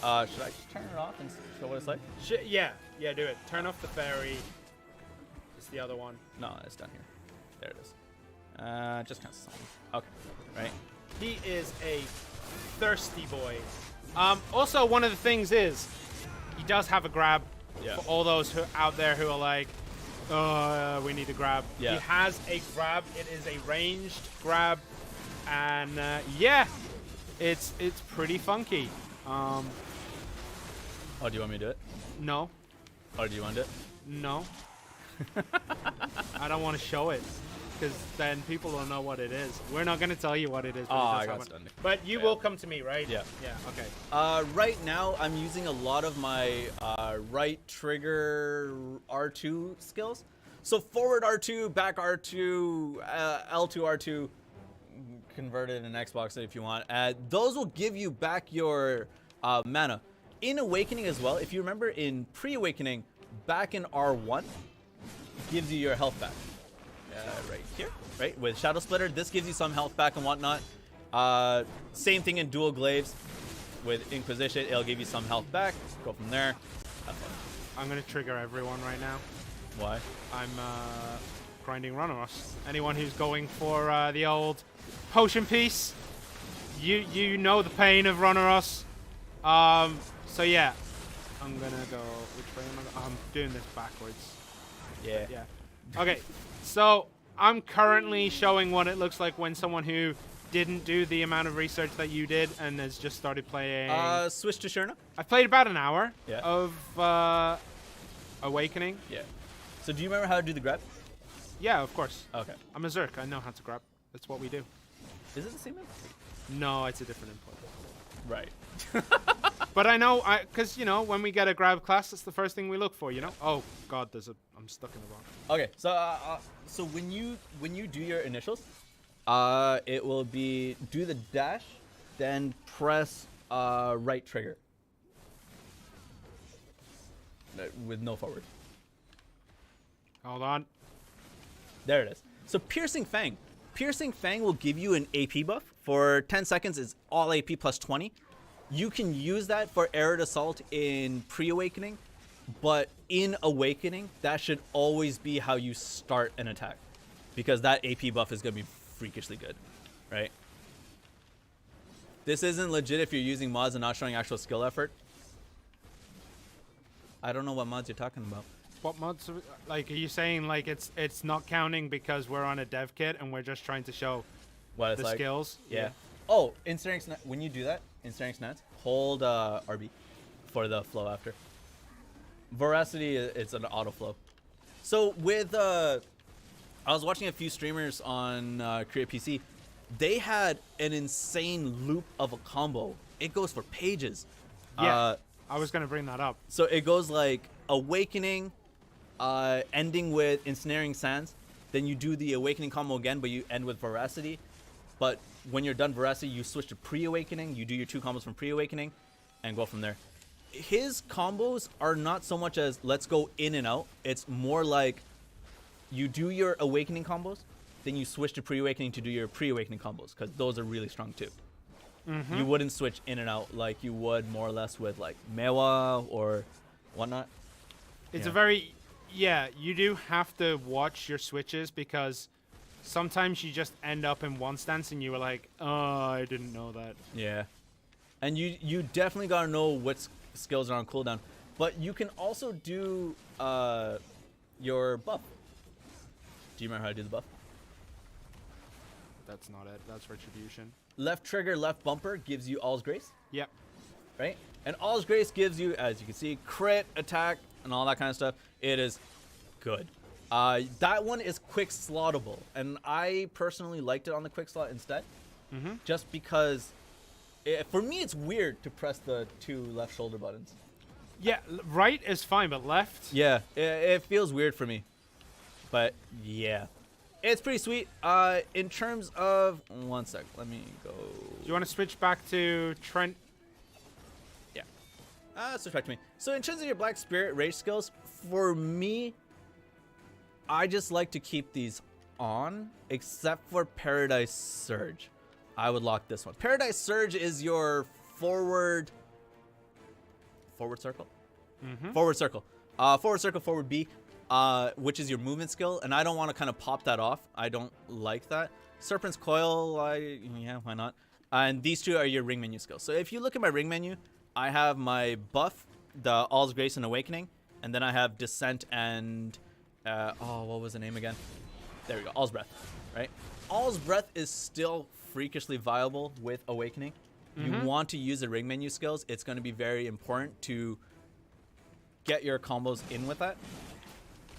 Should I just turn it off and show what it's like? Yeah, do it. Turn off the fairy. It's the other one. No, it's down here. There it is. Just kind of something. Okay, right? He is a thirsty boy. Also, one of the things is he does have a grab. Yeah. For all those out there who are like, we need a grab. Yeah. He has a grab. It is a ranged grab, and yeah, it's pretty funky. Oh, do you want me to do it? No. Oh, do you want to do it? No. I don't want to show it, because then people don't know what it is. We're not going to tell you what it is. Oh, I got stunned. But you will come to me, right? Yeah. Yeah, okay. Right now, I'm using a lot of my right trigger R2 skills. So forward R2, back R2, L2 R2, converted in Xbox if you want. Those will give you back your mana. In Awakening as well, if you remember in pre-Awakening, back in R1, gives you your health back. Right here, right? With Shadow Splitter, this gives you some health back and whatnot. Same thing in Dual Glaives. With Inquisition, it'll give you some health back. Go from there. Have fun. I'm going to trigger everyone right now. Why? I'm grinding Runeros. Anyone who's going for the old potion piece, you know the pain of Runeros. So yeah, I'm gonna go. Which way am I? I'm doing this backwards. Yeah. Yeah. Okay. So I'm currently showing what it looks like when someone who didn't do the amount of research that you did and has just started playing. Switch to Sherna. I've played about an hour Yeah. of Awakening. Yeah. So do you remember how to do the grab? Yeah, of course. Okay. I'm a Zerk. I know how to grab. That's what we do. Is it the same? No, it's a different input. Right. But I know, because, you know, when we get a grab class, that's the first thing we look for, you know? Oh, God, I'm stuck in the wrong. Okay, so when you do your initials, it will be do the dash, then press right trigger. With no forward. Hold on. There it is. So Piercing Fang. Piercing Fang will give you an AP buff. For 10 seconds, it's all AP plus 20. You can use that for Arid Assault in pre-awakening, but in awakening, that should always be how you start an attack, because that AP buff is going to be freakishly good, right? This isn't legit if you're using mods and not showing actual skill effort. I don't know what mods you're talking about. What mods? Like, are you saying like it's not counting because we're on a dev kit and we're just trying to show What it's the like? skills? Yeah. Oh, in Staring Snats, when you do that, in Staring Snats, hold RB for the flow after. Veracity, it's an auto flow. So with, I was watching a few streamers on Create PC. They had an insane loop of a combo. It goes for pages. Yeah. I was gonna bring that up. So it goes like Awakening, ending with Ensnaring Sands. Then you do the Awakening combo again, but you end with Veracity. But when you're done Veracity, you switch to Pre-Awakening. You do your 2 combos from Pre-Awakening and go from there. His combos are not so much as let's go in and out. It's more like you do your Awakening combos, then you switch to Pre-Awakening to do your Pre-Awakening combos, because those are really strong too. Mm-hmm. You wouldn't switch in and out like you would more or less with like Mewa or whatnot. It's Yeah. a very, yeah, you do have to watch your switches because sometimes you just end up in one stance and you were like, oh, I didn't know that. Yeah. And you definitely got to know what skills are on cooldown. But you can also do your buff. Do you remember how to do the buff? That's not it. That's retribution. Left trigger, left bumper gives you All's Grace, Yep. right? And All's Grace gives you, as you can see, crit, attack, and all that kind of stuff. It is good. That one is quick slottable, and I personally liked it on the quick slot instead, Mm-hmm. just because for me it's weird to press the 2 left shoulder buttons. Yeah, right is fine, but left? Yeah, it feels weird for me, but yeah, it's pretty sweet. In terms of, one sec, let me go. Do you want to switch back to Trent? Yeah. Switch back to me. So in terms of your Black Spirit rage skills, for me, I just like to keep these on, except for Paradise Surge. I would lock this one. Paradise Surge is your forward circle? Mm-hmm. Forward circle. Forward circle, forward B, which is your movement skill, and I don't want to kind of pop that off. I don't like that. Serpent's Coil, yeah, why not? And these 2 are your ring menu skills. So if you look at my ring menu, I have my buff, the All's Grace and Awakening, and then I have Descent and, what was the name again? There we go, All's Breath, right? All's Breath is still freakishly viable with Awakening. Mm-hmm. You want to use the ring menu skills. It's going to be very important to get your combos in with that,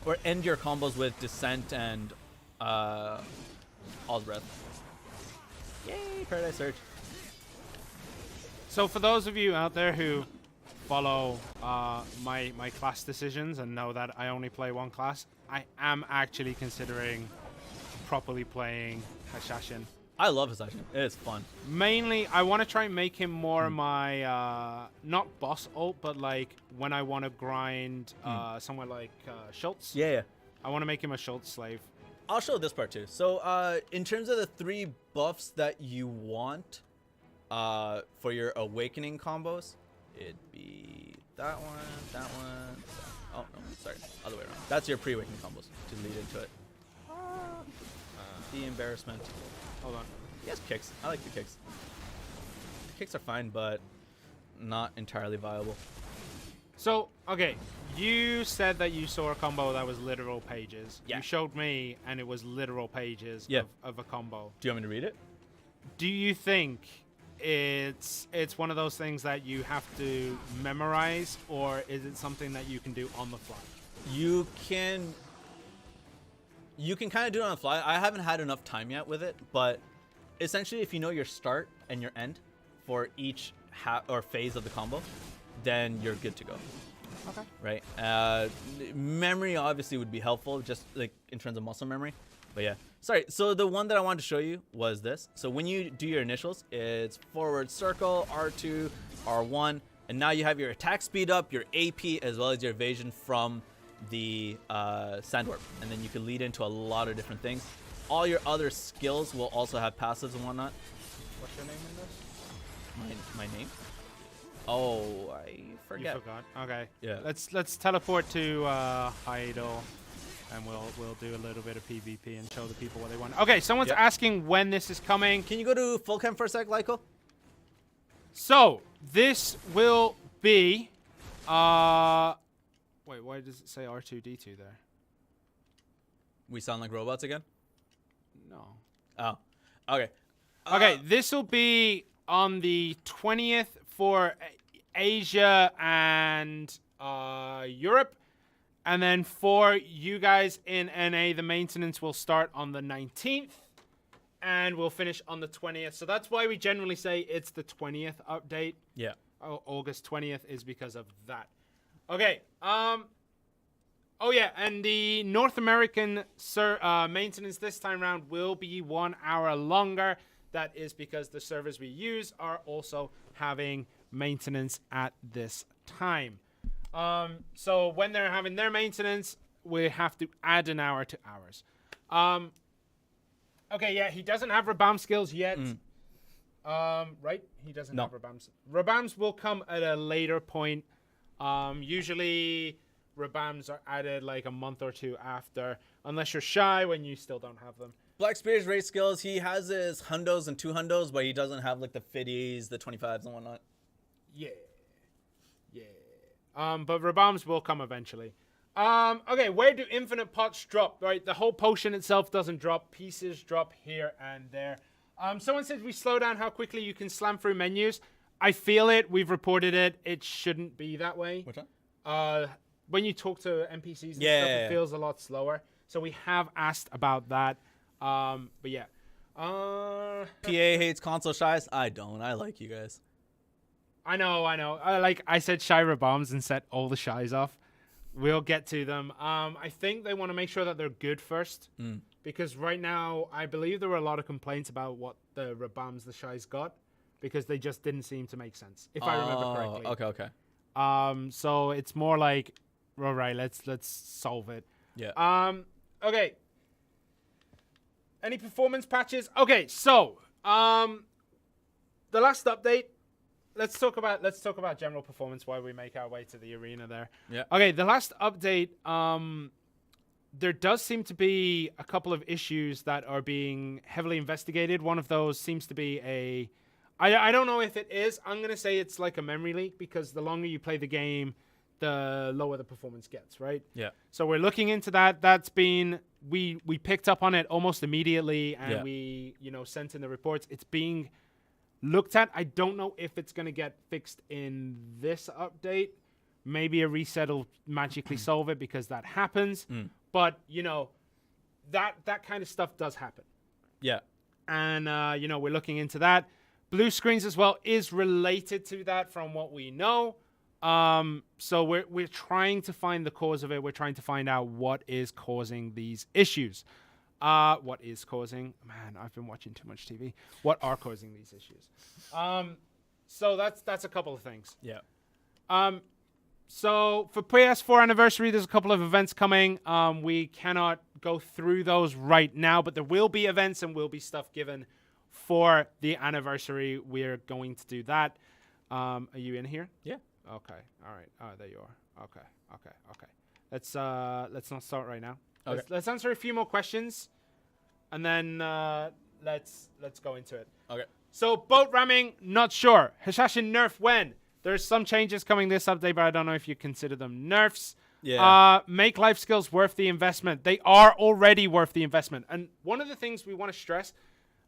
or end your combos with Descent and All's Breath. Yay, Paradise Surge. So for those of you out there who follow my class decisions and know that I only play one class, I am actually considering properly playing Hashashin. I love Hashashin. It is fun. Mainly, I want to try and make him more my, not boss ult, but like when I want to grind somewhere like Schultz. Yeah. I want to make him a Schultz slave. I'll show this part too. So in terms of the 3 buffs that you want for your Awakening combos, it'd be that one, that one. Oh, no, sorry. Other way around. That's your pre-Awakening combos to lead into it. The embarrassment. Hold on. He has kicks. I like the kicks. The kicks are fine, but not entirely viable. So, okay, you said that you saw a combo that was literal pages. Yeah. You showed me, and it was literal pages Yeah. of a combo. Do you want me to read it? Do you think it's one of those things that you have to memorize, or is it something that you can do on the fly? You can kind of do it on the fly. I haven't had enough time yet with it, but essentially if you know your start and your end for each phase of the combo, then you're good to go. Okay. Right? Memory obviously would be helpful, just like in terms of muscle memory. But yeah. Sorry, so the one that I wanted to show you was this. So when you do your initials, it's forward circle, R2, R1, and now you have your attack speed up, your AP, as well as your evasion from the Sandwarp, and then you can lead into a lot of different things. All your other skills will also have passives and whatnot. What's your name in this? My name? Oh, I forget. You forgot. Okay. Yeah. Let's teleport to Heidel, and we'll do a little bit of PvP and show the people what they want. Okay, someone's asking when this is coming. Can you go to full cam for a sec, Lyko? So this will be. Wait, why does it say R2D2 there? We sound like robots again? No. Oh. Okay. Okay, this will be on the 20th for Asia and Europe. And then for you guys in NA, the maintenance will start on the 19th. And we'll finish on the 20th. So that's why we generally say it's the 20th update. Yeah. August 20th is because of that. Okay. Oh, yeah. And the North American maintenance this time around will be 1 hour longer. That is because the servers we use are also having maintenance at this time. So when they're having their maintenance, we have to add an hour to ours. Okay, yeah, he doesn't have Rabam skills yet. Right? He doesn't have Rabams. Rabams will come at a later point. Usually Rabams are added like a month or two after, unless you're shy when you still don't have them. Black Spear's race skills, he has his hundos and 2 hundos, but he doesn't have like the 50s, the 25s and whatnot. Yeah. But Rabams will come eventually. Okay, where do infinite pots drop? Right, the whole potion itself doesn't drop. Pieces drop here and there. Someone said we slow down how quickly you can slam through menus. I feel it. We've reported it. It shouldn't be that way. What's that? When you talk to NPCs and stuff, it feels a lot slower. So we have asked about that. But yeah. PA hates console shies. I don't. I like you guys. I know. I said Shira bombs and set all the shies off. We'll get to them. I think they want to make sure that they're good first. Because right now, I believe there were a lot of complaints about what the Rabams the shies got. Because they just didn't seem to make sense, if I remember correctly. Okay. So it's more like, all right, let's solve it. Yeah. Okay. Any performance patches? Okay, so the last update. Let's talk about general performance while we make our way to the arena there. Yeah. Okay, the last update. There does seem to be a couple of issues that are being heavily investigated. One of those seems to be I don't know if it is. I'm going to say it's like a memory leak because the longer you play the game, the lower the performance gets, right? Yeah. So we're looking into that. That's been, we picked up on it almost immediately and we, sent in the reports. It's being looked at. I don't know if it's going to get fixed in this update. Maybe a reset will magically solve it because that happens. But, that kind of stuff does happen. Yeah. And, we're looking into that. Blue screens as well is related to that from what we know. So we're trying to find the cause of it. We're trying to find out what is causing these issues. What is causing? Man, I've been watching too much TV. What are causing these issues? So that's a couple of things. Yeah. So for PS4 anniversary, there's a couple of events coming. We cannot go through those right now, but there will be events and will be stuff given for the anniversary. We're going to do that. Are you in here? Yeah. Okay. All right. Oh, there you are. Okay. Let's not start right now. Okay. Let's answer a few more questions, and then let's go into it. Okay. So boat ramming, not sure. Hashashin nerf when? There's some changes coming this update, but I don't know if you consider them nerfs. Yeah. Make life skills worth the investment. They are already worth the investment. And one of the things we want to stress,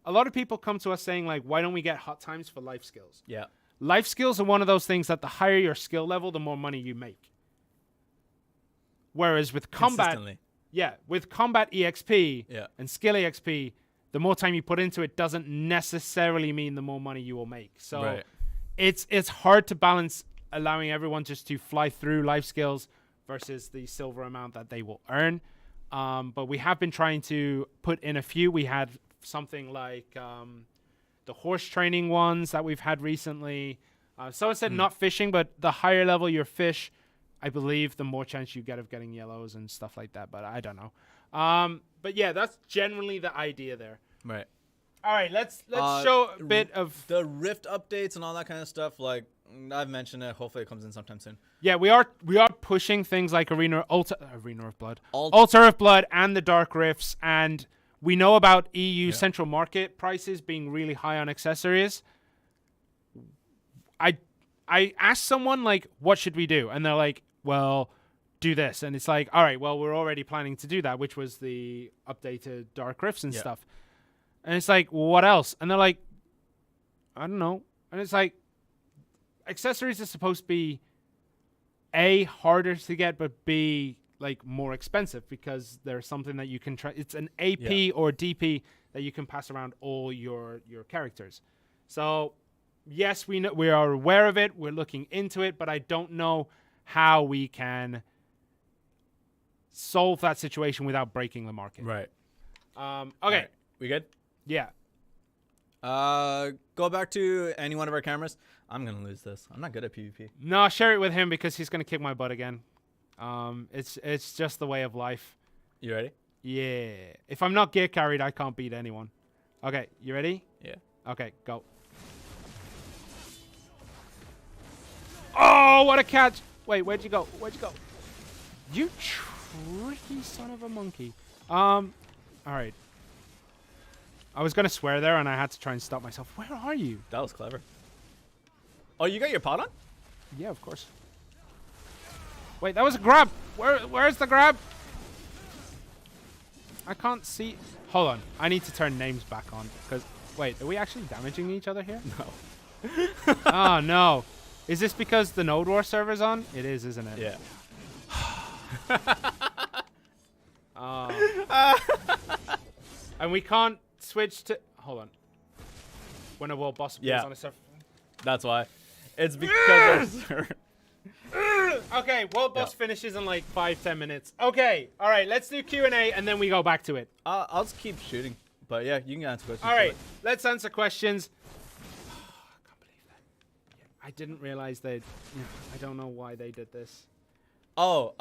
a lot of people come to us saying, like, why don't we get hot times for life skills? Yeah. Life skills are one of those things that the higher your skill level, the more money you make. Whereas with combat, with combat EXP and skill EXP, the more time you put into it doesn't necessarily mean the more money you will make. So it's hard to balance allowing everyone just to fly through life skills versus the silver amount that they will earn. But we have been trying to put in a few. We had something like the horse training ones that we've had recently. Someone said not fishing, but the higher level your fish, I believe the more chance you get of getting yellows and stuff like that, but I don't know. But yeah, that's generally the idea there. Right. All right, let's show a bit of the Rift updates and all that kind of stuff. Like I've mentioned it. Hopefully, it comes in sometime soon. Yeah, we are pushing things like Arena of Blood, Altar of Blood, and the Dark Rifts, and we know about EU central market prices being really high on accessories. I asked someone like, what should we do? And they're like, well, do this. And it's like, all right, well, we're already planning to do that, which was the updated Dark Rifts and stuff. And it's like, well, what else? And they're like, I don't know. And it's like, accessories are supposed to be A, harder to get, but B, like more expensive because there's something that you can try. It's an AP or DP that you can pass around all your characters. So yes, we are aware of it. We're looking into it, but I don't know how we can solve that situation without breaking the market. Right. Okay. Right. We good? Yeah. Go back to any one of our cameras. I'm gonna lose this. I'm not good at PvP. No, share it with him because he's gonna kick my butt again. It's just the way of life. You ready? Yeah. If I'm not gear carried, I can't beat anyone. Okay, you ready? Yeah. Okay, go. Oh, what a catch! Wait, where'd you go? Where'd you go? You tricky son of a monkey. All right. I was gonna swear there, and I had to try and stop myself. Where are you? That was clever. Oh, you got your pot on? Yeah, of course. Wait, that was a grab. Where's the grab? I can't see. Hold on. I need to turn names back on because. Wait, are we actually damaging each other here? No. Oh no. Is this because the Node War server's on? It is, isn't it? Yeah. And we can't switch to. Hold on. When a world boss appears on a server. That's why. It's because of Okay, world boss finishes in like 5-10 minutes. Okay, all right, let's do Q&A and then we go back to it. I'll just keep shooting. But yeah, you can answer questions. All right, let's answer questions. I can't believe that. Yeah, I didn't realize they. I don't know why they did this. Oh,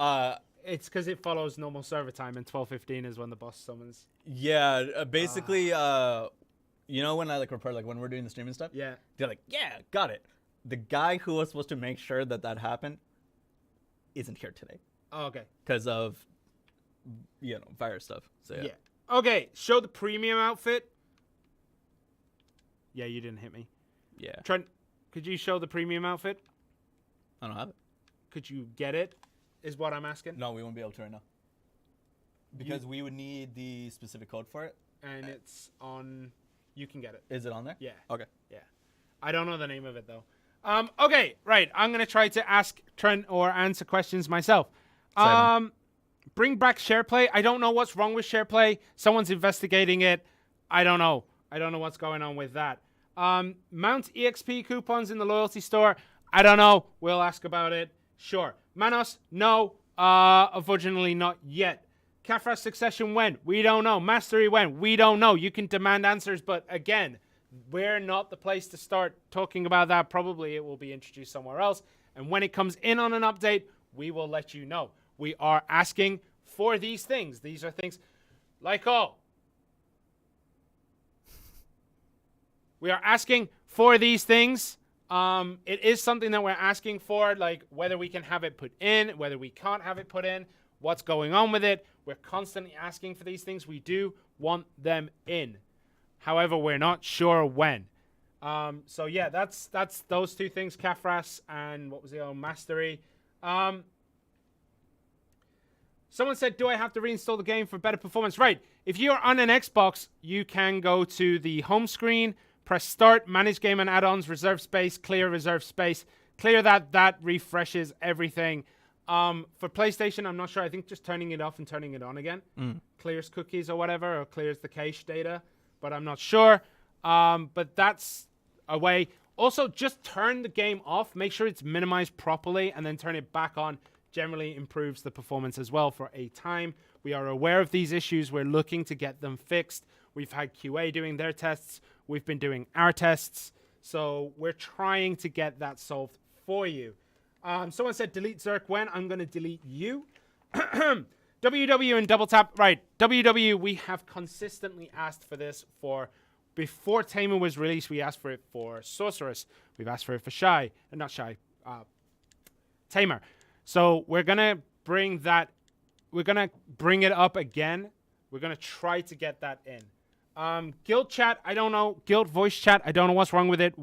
it's because it follows normal server time, and 12:15 is when the boss summons. Yeah, basically, you know when I like report like when we're doing the stream and stuff. Yeah. They're like, yeah, got it. The guy who was supposed to make sure that that happened isn't here today. Oh, okay. Because of, virus stuff. So yeah. Okay, show the premium outfit. Yeah, you didn't hit me. Yeah. Trent, could you show the premium outfit? I don't have it. Could you get it? Is what I'm asking. No, we won't be able to right now. Because we would need the specific code for it. And it's on. You can get it. Is it on there? Yeah. Okay. Yeah. I don't know the name of it though. Okay, right. I'm gonna try to ask Trent or answer questions myself. Bring back SharePlay. I don't know what's wrong with SharePlay. Someone's investigating it. I don't know. I don't know what's going on with that. Mount EXP coupons in the loyalty store. I don't know. We'll ask about it. Sure. Manos, no. Unfortunately, not yet. Kafra's succession when? We don't know. Mastery when? We don't know. You can demand answers, but again, we're not the place to start talking about that. Probably it will be introduced somewhere else. And when it comes in on an update, we will let you know. We are asking for these things. These are things like, we are asking for these things. It is something that we're asking for, like whether we can have it put in, whether we can't have it put in, what's going on with it. We're constantly asking for these things. We do want them in. However, we're not sure when. So yeah, that's those two things, Kafras and what was the other, Mastery. Someone said, do I have to reinstall the game for better performance? Right. If you're on an Xbox, you can go to the home screen, press start, manage game and add-ons, reserve space, clear reserve space. Clear that. That refreshes everything. For PlayStation, I'm not sure. I think just turning it off and turning it on again clears cookies or whatever, or clears the cache data, but I'm not sure. But that's a way. Also, just turn the game off. Make sure it's minimized properly and then turn it back on. Generally improves the performance as well for a time. We are aware of these issues. We're looking to get them fixed. We've had QA doing their tests. We've been doing our tests. So we're trying to get that solved for you. Someone said delete Zerk when. I'm going to delete you. WW and double tap. Right. WW, we have consistently asked for this for... Before Tamer was released, we asked for it for Sorceress. We've asked for it for Shy. Not Shy. Tamer. So we're going to bring that... We're going to bring it up again. We're going to try to get that in. Guild chat, I don't know. Guild voice chat, I don't know what's wrong with it.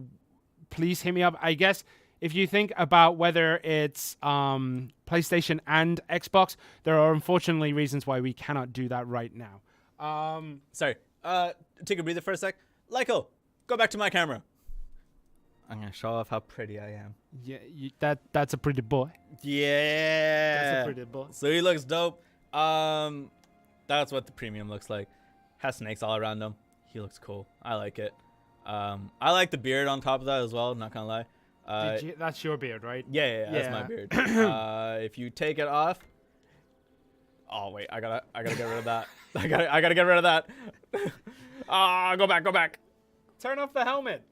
Please hit me up. I guess if you think about whether it's PlayStation and Xbox, there are unfortunately reasons why we cannot do that right now. Sorry. Take a breather for a sec. Lyko, go back to my camera. I'm going to show off how pretty I am. Yeah, that's a pretty boy. Yeah. That's a pretty boy. So he looks dope. That's what the premium looks like. Has snakes all around him. He looks cool. I like it. I like the beard on top of that as well, not gonna lie. That's your beard, right? Yeah, that's my beard. If you take it off... Oh, wait, I gotta get rid of that. I gotta get rid of that. Go back. Turn off the helmet.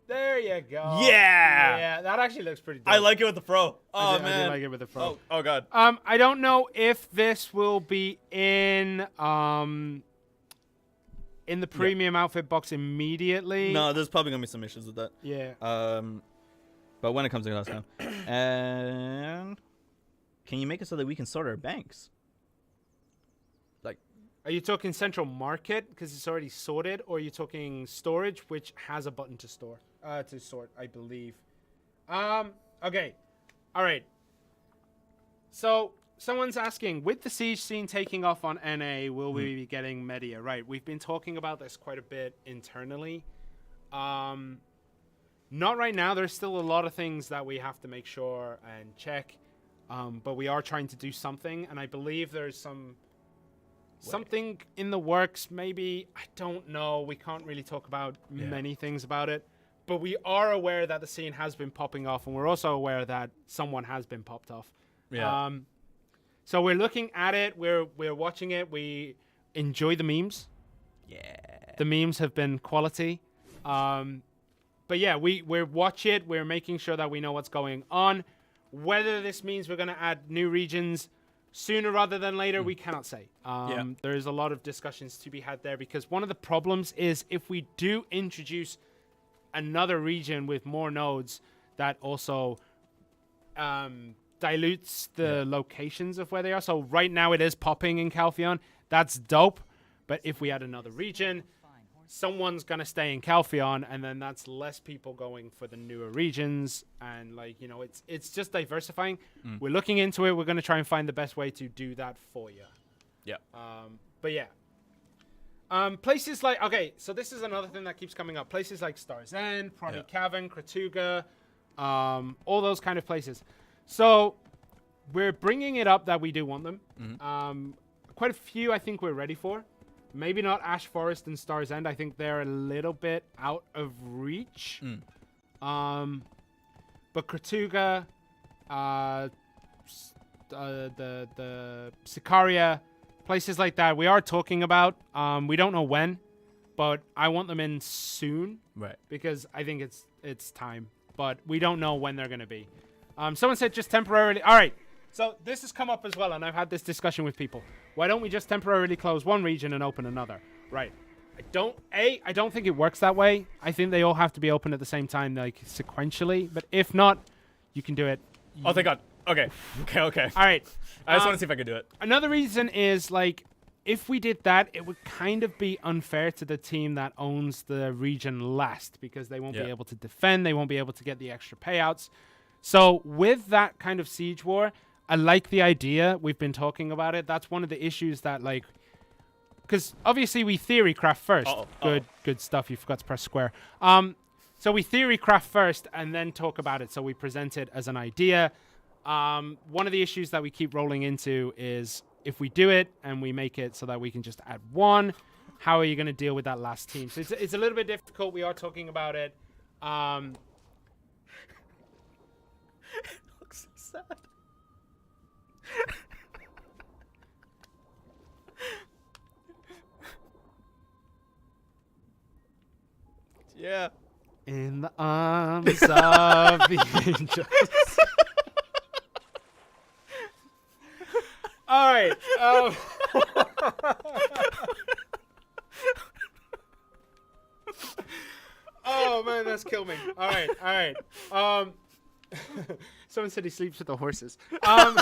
There you go. Yeah. Yeah, that actually looks pretty dope. I like it with the fro. I do like it with the fro. Oh god. I don't know if this will be in the premium outfit box immediately. No, there's probably gonna be some issues with that. Yeah. But when it comes to last time. And can you make it so that we can sort our banks? Like, are you talking central market because it's already sorted, or are you talking storage, which has a button to store, to sort, I believe. Okay. All right. So someone's asking, with the siege scene taking off on NA, will we be getting media? Right. We've been talking about this quite a bit internally. Not right now. There's still a lot of things that we have to make sure and check. But we are trying to do something, and I believe there's something in the works. Maybe, I don't know. We can't really talk about many things about it, but we are aware that the scene has been popping off, and we're also aware that someone has been popped off. Yeah. So we're looking at it. We're watching it. We enjoy the memes. Yeah. The memes have been quality. But yeah, we watch it. We're making sure that we know what's going on. Whether this means we're going to add new regions sooner rather than later, we cannot say. There's a lot of discussions to be had there, because one of the problems is if we do introduce another region with more nodes, that also dilutes the locations of where they are. So right now it is popping in Calpheon. That's dope. But if we add another region, someone's going to stay in Calpheon, and then that's less people going for the newer regions. And, like, you know, it's just diversifying. We're looking into it. We're going to try and find the best way to do that for you. Yeah. But, yeah. Places like... Okay, so this is another thing that keeps coming up. Places like Star's End, Prodigy Cavern, Kratuga, all those kind of places. So we're bringing it up that we do want them. Quite a few I think we're ready for. Maybe not Ash Forest and Star's End. I think they're a little bit out of reach. But Kratuga, the Sicaria, places like that, we are talking about. We don't know when, but I want them in soon. Right. Because I think it's time. But we don't know when they're going to be. Someone said just temporarily. All right. So this has come up as well, and I've had this discussion with people. Why don't we just temporarily close one region and open another? Right. I don't think it works that way. I think they all have to be open at the same time, like sequentially. But if not, you can do it. Oh, thank God. Okay. All right. I just want to see if I can do it. Another reason is, like, if we did that, it would kind of be unfair to the team that owns the region last, because they won't be able to defend. They won't be able to get the extra payouts. So with that kind of siege war, I like the idea. We've been talking about it. That's one of the issues that, like, because obviously we theory craft first. Good stuff. You forgot to press square. So we theory craft first and then talk about it. So we present it as an idea. One of the issues that we keep rolling into is if we do it and we make it so that we can just add one, how are you going to deal with that last team? So it's a little bit difficult. We are talking about it. It looks so sad. Yeah. In the arms of the angels. All right. Oh man, that's killed me. All right. Someone said he sleeps with the horses. All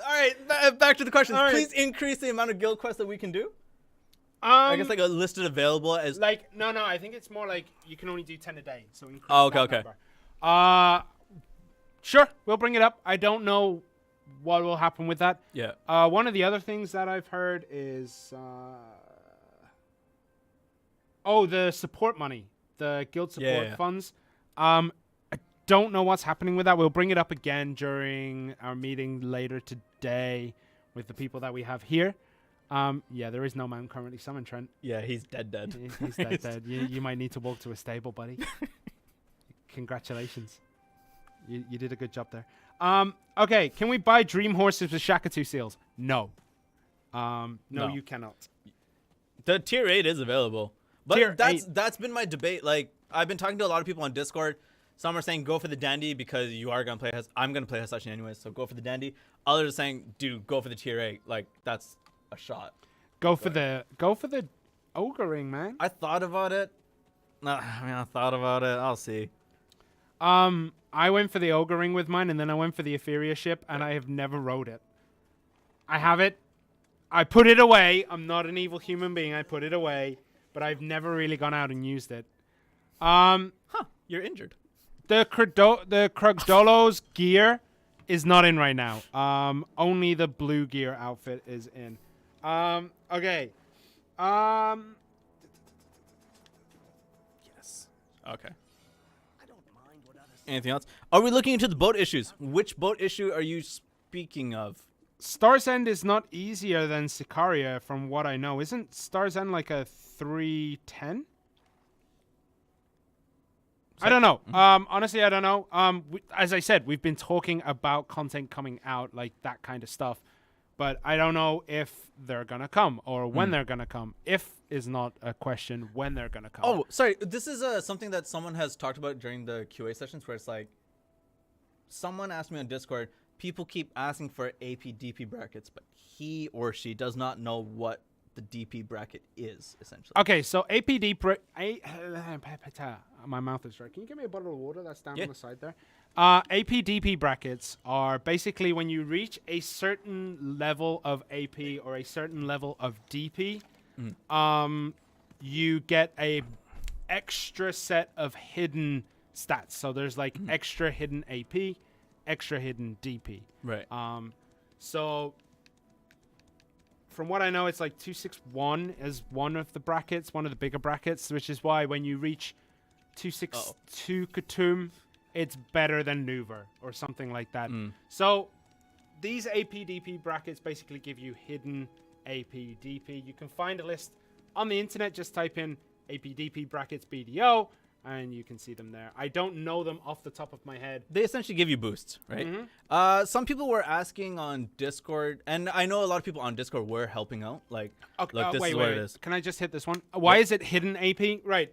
right, back to the questions. All right. Please increase the amount of guild quests that we can do. I guess like a listed available as like no, I think it's more like you can only do 10 a day. So increase okay. Number. Sure, we'll bring it up. I don't know what will happen with that. Yeah. One of the other things that I've heard is the support money, the guild support funds. I don't know what's happening with that. We'll bring it up again during our meeting later today with the people that we have here. There is no man currently summoned, Trent. Yeah, he's dead. He's dead. You might need to walk to a stable, buddy. Congratulations. You did a good job there. Okay, can we buy dream horses with Shackatoo seals? No. No, you cannot. The tier 8 is available. But Tier that's been my debate. Like, I've been talking to a lot of people on Discord. Some are saying go for the dandy because you are going to play I'm going to play Hashashin anyways, so go for the dandy. Others are saying, dude, go for the tier 8. Like, that's a shot. Go for the ogre ring, man. I thought about it. I thought about it. I'll see. I went for the ogre ring with mine, and then I went for the Etheria ship, and I have never rode it. I have it. I put it away. I'm not an evil human being. I put it away, but I've never really gone out and used it. You're injured. The Krugdolo's gear is not in right now. Only the blue gear outfit is in. Okay. Yes. Okay. Anything else? Are we looking into the boat issues? Which boat issue are you speaking of? Star's End is not easier than Sicaria, from what I know. Isn't Star's End like a 310? I don't know. Honestly, I don't know. As I said, we've been talking about content coming out, like that kind of stuff. But I don't know if they're going to come or when they're going to come. If is not a question, when they're going to come. Oh, sorry. This is something that someone has talked about during the QA sessions where it's like, someone asked me on Discord, people keep asking for AP DP brackets, but he or she does not know what the DP bracket is, essentially. Okay, so APD... my mouth is dry. Can you give me a bottle of water that's down on the side there? APDP brackets are basically when you reach a certain level of AP or a certain level of DP, you get a extra set of hidden stats. So there's like extra hidden AP, extra hidden DP. Right. So from what I know, it's like 261 is one of the brackets, one of the bigger brackets, which is why when you reach 262 Khatum, it's better than Nuver or something like that. So these APDP brackets basically give you hidden APDP. You can find a list on the internet. Just type in APDP brackets BDO and you can see them there. I don't know them off the top of my head. They essentially give you boosts, right? Some people were asking on Discord, and I know a lot of people on Discord were helping out. Like, look, this is what it is. Can I just hit this one? Why is it hidden AP? Right.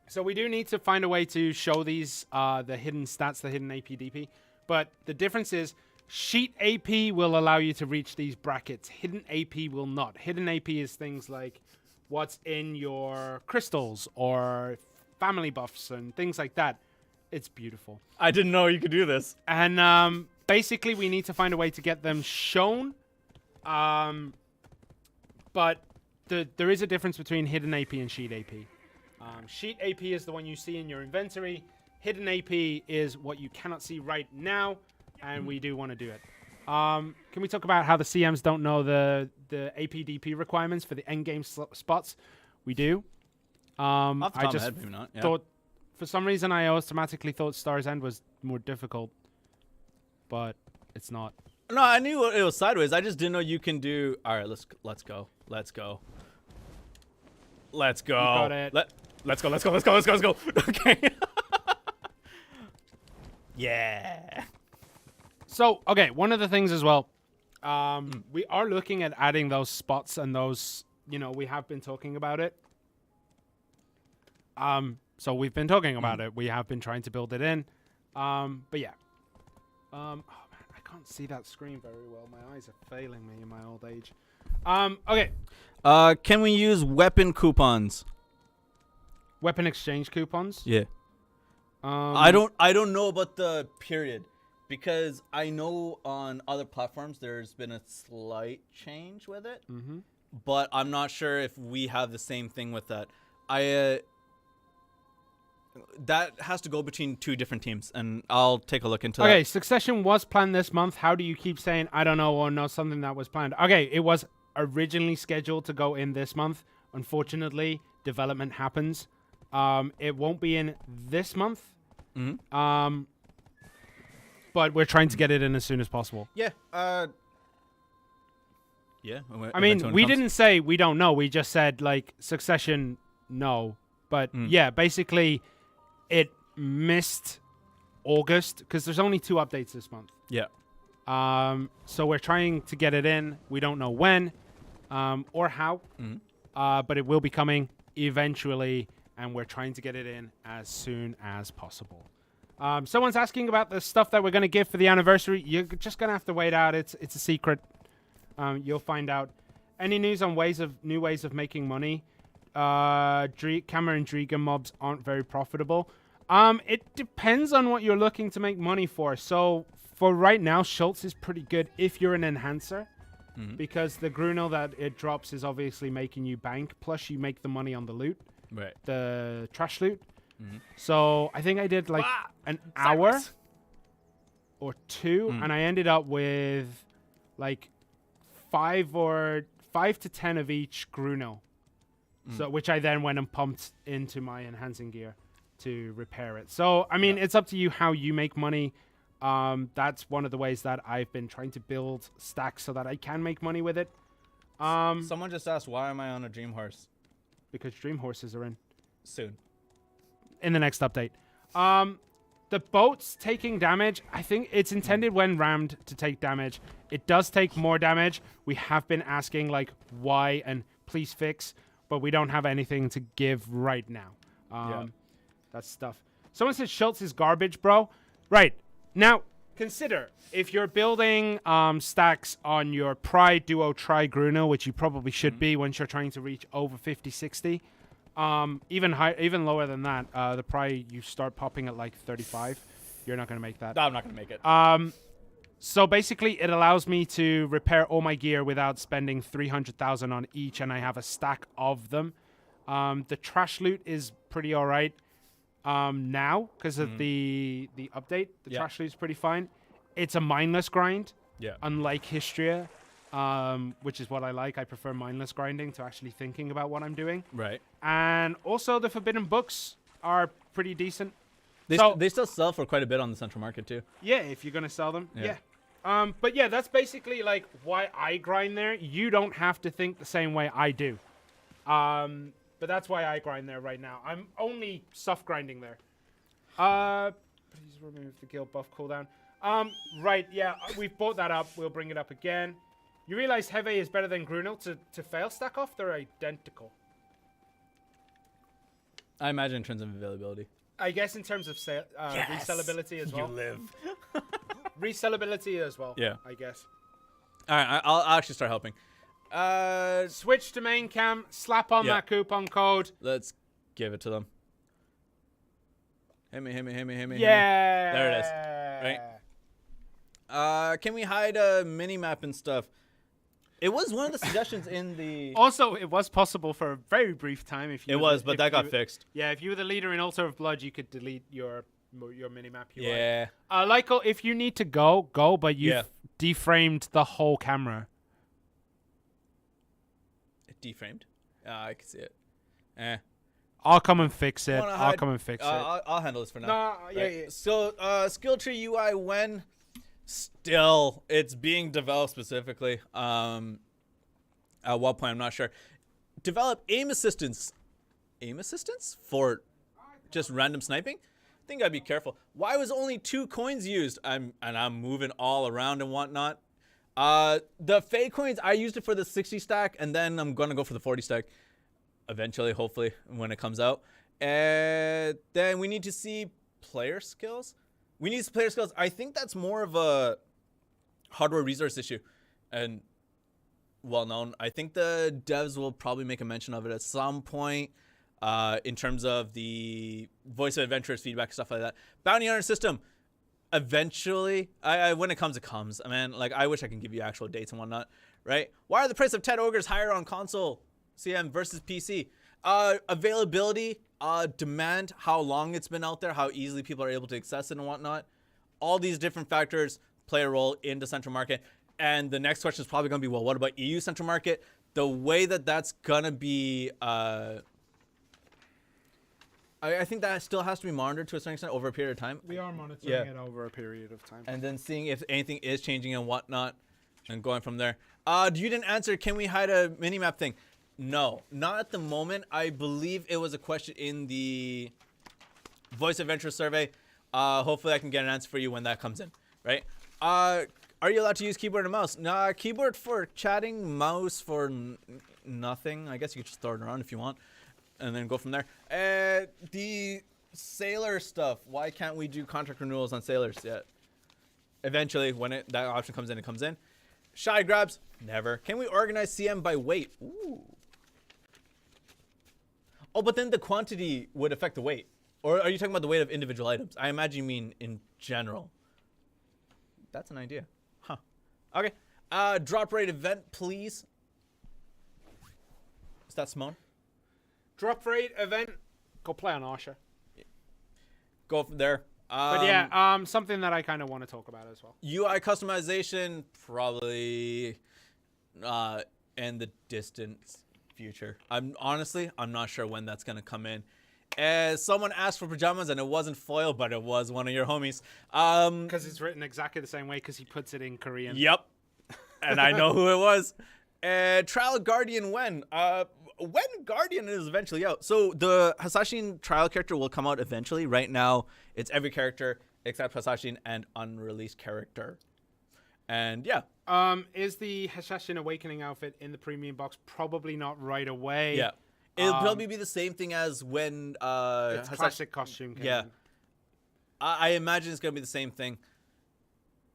So we do need to find a way to show these, the hidden stats, the hidden APDP. But the difference is sheet AP will allow you to reach these brackets. Hidden AP will not. Hidden AP is things like what's in your crystals or family buffs and things like that. It's beautiful. I didn't know you could do this. And basically we need to find a way to get them shown. But there is a difference between hidden AP and sheet AP. Sheet AP is the one you see in your inventory. Hidden AP is what you cannot see right now, and we do want to do it. Can we talk about how the CMs don't know the APDP requirements for the endgame spots? We do. I just thought, for some reason, I automatically thought Star's End was more difficult, but it's not. No, I knew it was sideways. I just didn't know you can do. All right, let's go. Let's go. You got it. Let's go. Okay. Yeah. So, okay, one of the things as well, we are looking at adding those spots and those, we have been talking about it. So we've been talking about it. We have been trying to build it in. But yeah. Oh man, I can't see that screen very well. My eyes are failing me in my old age. Okay. Can we use weapon coupons? Weapon exchange coupons? Yeah. I don't know about the period, because I know on other platforms there's been a slight change with it. Mm-hmm. But I'm not sure if we have the same thing with that. That has to go between two different teams, and I'll take a look into that. Okay, Succession was planned this month. How do you keep saying, I don't know, or no, something that was planned? Okay, it was originally scheduled to go in this month. Unfortunately, development happens. It won't be in this month. Mm-hmm. But we're trying to get it in as soon as possible. Yeah. Yeah. I mean, we didn't say we don't know. We just said, like, Succession, no. But, yeah, basically, it missed August because there's only 2 updates this month. Yeah. So we're trying to get it in. We don't know when or how. Mm-hmm. But it will be coming eventually, and we're trying to get it in as soon as possible. Someone's asking about the stuff that we're going to give for the anniversary. You're just going to have to wait out. It's a secret. You'll find out. Any news on new ways of making money? Camera and Driga mobs aren't very profitable. It depends on what you're looking to make money for. So for right now, Schultz is pretty good if you're an enhancer, because the Grunel that it drops is obviously making you bank. Plus, you make the money on the loot, right? The trash loot. So I think I did like an hour or 2, and I ended up with like 5 to 10 of each Grunel. So, which I then went and pumped into my enhancing gear to repair it. So, I mean, it's up to you how you make money. That's one of the ways that I've been trying to build stacks so that I can make money with it. Someone just asked, why am I on a Dream Horse? Because Dream Horses are in. Soon. In the next update. The boat's taking damage. I think it's intended when rammed to take damage. It does take more damage. We have been asking, like, why and please fix. But we don't have anything to give right now. That's stuff. Someone said Schultz is garbage, bro. Right. Now, consider if you're building stacks on your Pride Duo Tri Grunel, which you probably should be once you're trying to reach over 50, 60. Even lower than that. The Pride, you start popping at like 35. You're not going to make that. No, I'm not going to make it. So basically, it allows me to repair all my gear without spending 300,000 on each, and I have a stack of them. The trash loot is pretty all right now because of the update. The trash loot is pretty fine. It's a mindless grind, unlike Histria, which is what I like. I prefer mindless grinding to actually thinking about what I'm doing. Right. And also, the forbidden books are pretty decent. They still sell for quite a bit on the central market, too. Yeah, if you're going to sell them. Yeah. But yeah, that's basically like why I grind there. You don't have to think the same way I do. But that's why I grind there right now. I'm only soft grinding there. Please remove the guild buff cooldown. Right, yeah, we've brought that up. We'll bring it up again. You realize Heve is better than Grunel to fail stack off? They're identical. I imagine in terms of availability. I guess in terms of resellability as well. You live. Resellability as well. Yeah. I guess. All right, I'll actually start helping. Switch to main cam. Slap on that coupon code. Let's give it to them. Hit me. Yeah. There it is. Right. Can we hide a mini map and stuff? It was one of the suggestions in the. Also, it was possible for a very brief time if you. It was, but that got fixed. Yeah, if you were the leader in Altar of Blood, you could delete your minimap. Yeah. Lyko, if you need to go, but you've deframed the whole camera. It deframed? I can see it. I'll come and fix it. I'll come and fix it. I'll handle this for now. No, yeah. So, skill tree UI when still it's being developed specifically. At what point I'm not sure. Develop aim assistance for just random sniping. I think I'd be careful. Why was only 2 coins used? I'm moving all around and whatnot. The Fey coins, I used it for the 60 stack, and then I'm gonna go for the 40 stack eventually, hopefully, when it comes out. And then we need to see player skills. We need player skills. I think that's more of a hardware resource issue, and well known. I think the devs will probably make a mention of it at some point in terms of the voice of adventurers feedback, stuff like that. Bounty hunter system. Eventually, when it comes, it comes. Man, like, I wish I can give you actual dates and whatnot, right? Why are the price of 10 ogres higher on console CM versus PC? Availability, demand, how long it's been out there, how easily people are able to access it and whatnot. All these different factors play a role in the central market. And the next question is probably going to be, well, what about EU central market? The way that that's going to be... I think that still has to be monitored to a certain extent over a period of time. We are monitoring it over a period of time. And then seeing if anything is changing and whatnot and going from there. You didn't answer, can we hide a minimap thing? No, not at the moment. I believe it was a question in the Voice Adventure survey. Hopefully I can get an answer for you when that comes in, right? Are you allowed to use keyboard and mouse? Nah, keyboard for chatting, mouse for nothing. I guess you could just throw it around if you want. And then go from there. The sailor stuff. Why can't we do contract renewals on sailors yet? Eventually, when that option comes in, it comes in. Shy grabs. Never. Can we organize CM by weight? Ooh. Oh, but then the quantity would affect the weight. Or are you talking about the weight of individual items? I imagine you mean in general. That's an idea. Huh. Okay. Drop rate event, please. Is that Simone? Drop rate event. Go play on Arsha. Go from there. But yeah, something that I kind of want to talk about as well. UI customization, probably in the distant future. I'm not sure when that's going to come in. Someone asked for pajamas and it wasn't foil, but it was one of your homies. Because it's written exactly the same way because he puts it in Korean. Yep. And I know who it was. Trial Guardian when? When Guardian is eventually out. So the Hashashin trial character will come out eventually. Right now, it's every character except Hashashin and unreleased character. And yeah. Is the Hashashin Awakening outfit in the premium box? Probably not right away. Yeah. It'll probably be the same thing as when its classic costume came in. I imagine it's gonna be the same thing.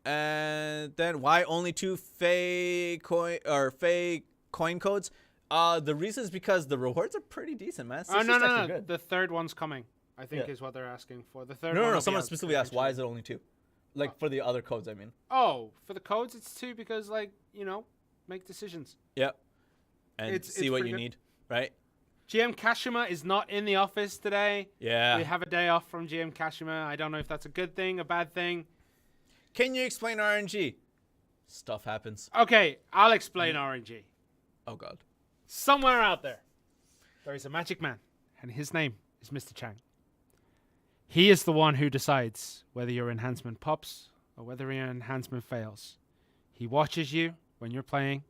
And then why only 2 fake coin codes? The reason is because the rewards are pretty decent, man. No. Good. The third one's coming, I think, is what they're asking for. The third. No. Someone specifically asked, why is it only 2? Like for the other codes, I mean. Oh, for the codes, it's 2 because, like, make decisions. Yep. And see what you need, right? GM Kashima is not in the office today. Yeah. We have a day off from GM Kashima. I don't know if that's a good thing, a bad thing. Can you explain RNG? Stuff happens. Okay, I'll explain RNG. Oh, God. Somewhere out there is a magic man, and his name is Mr. Chang. He is the one who decides whether your enhancement pops or whether your enhancement fails. He watches you when you're playing.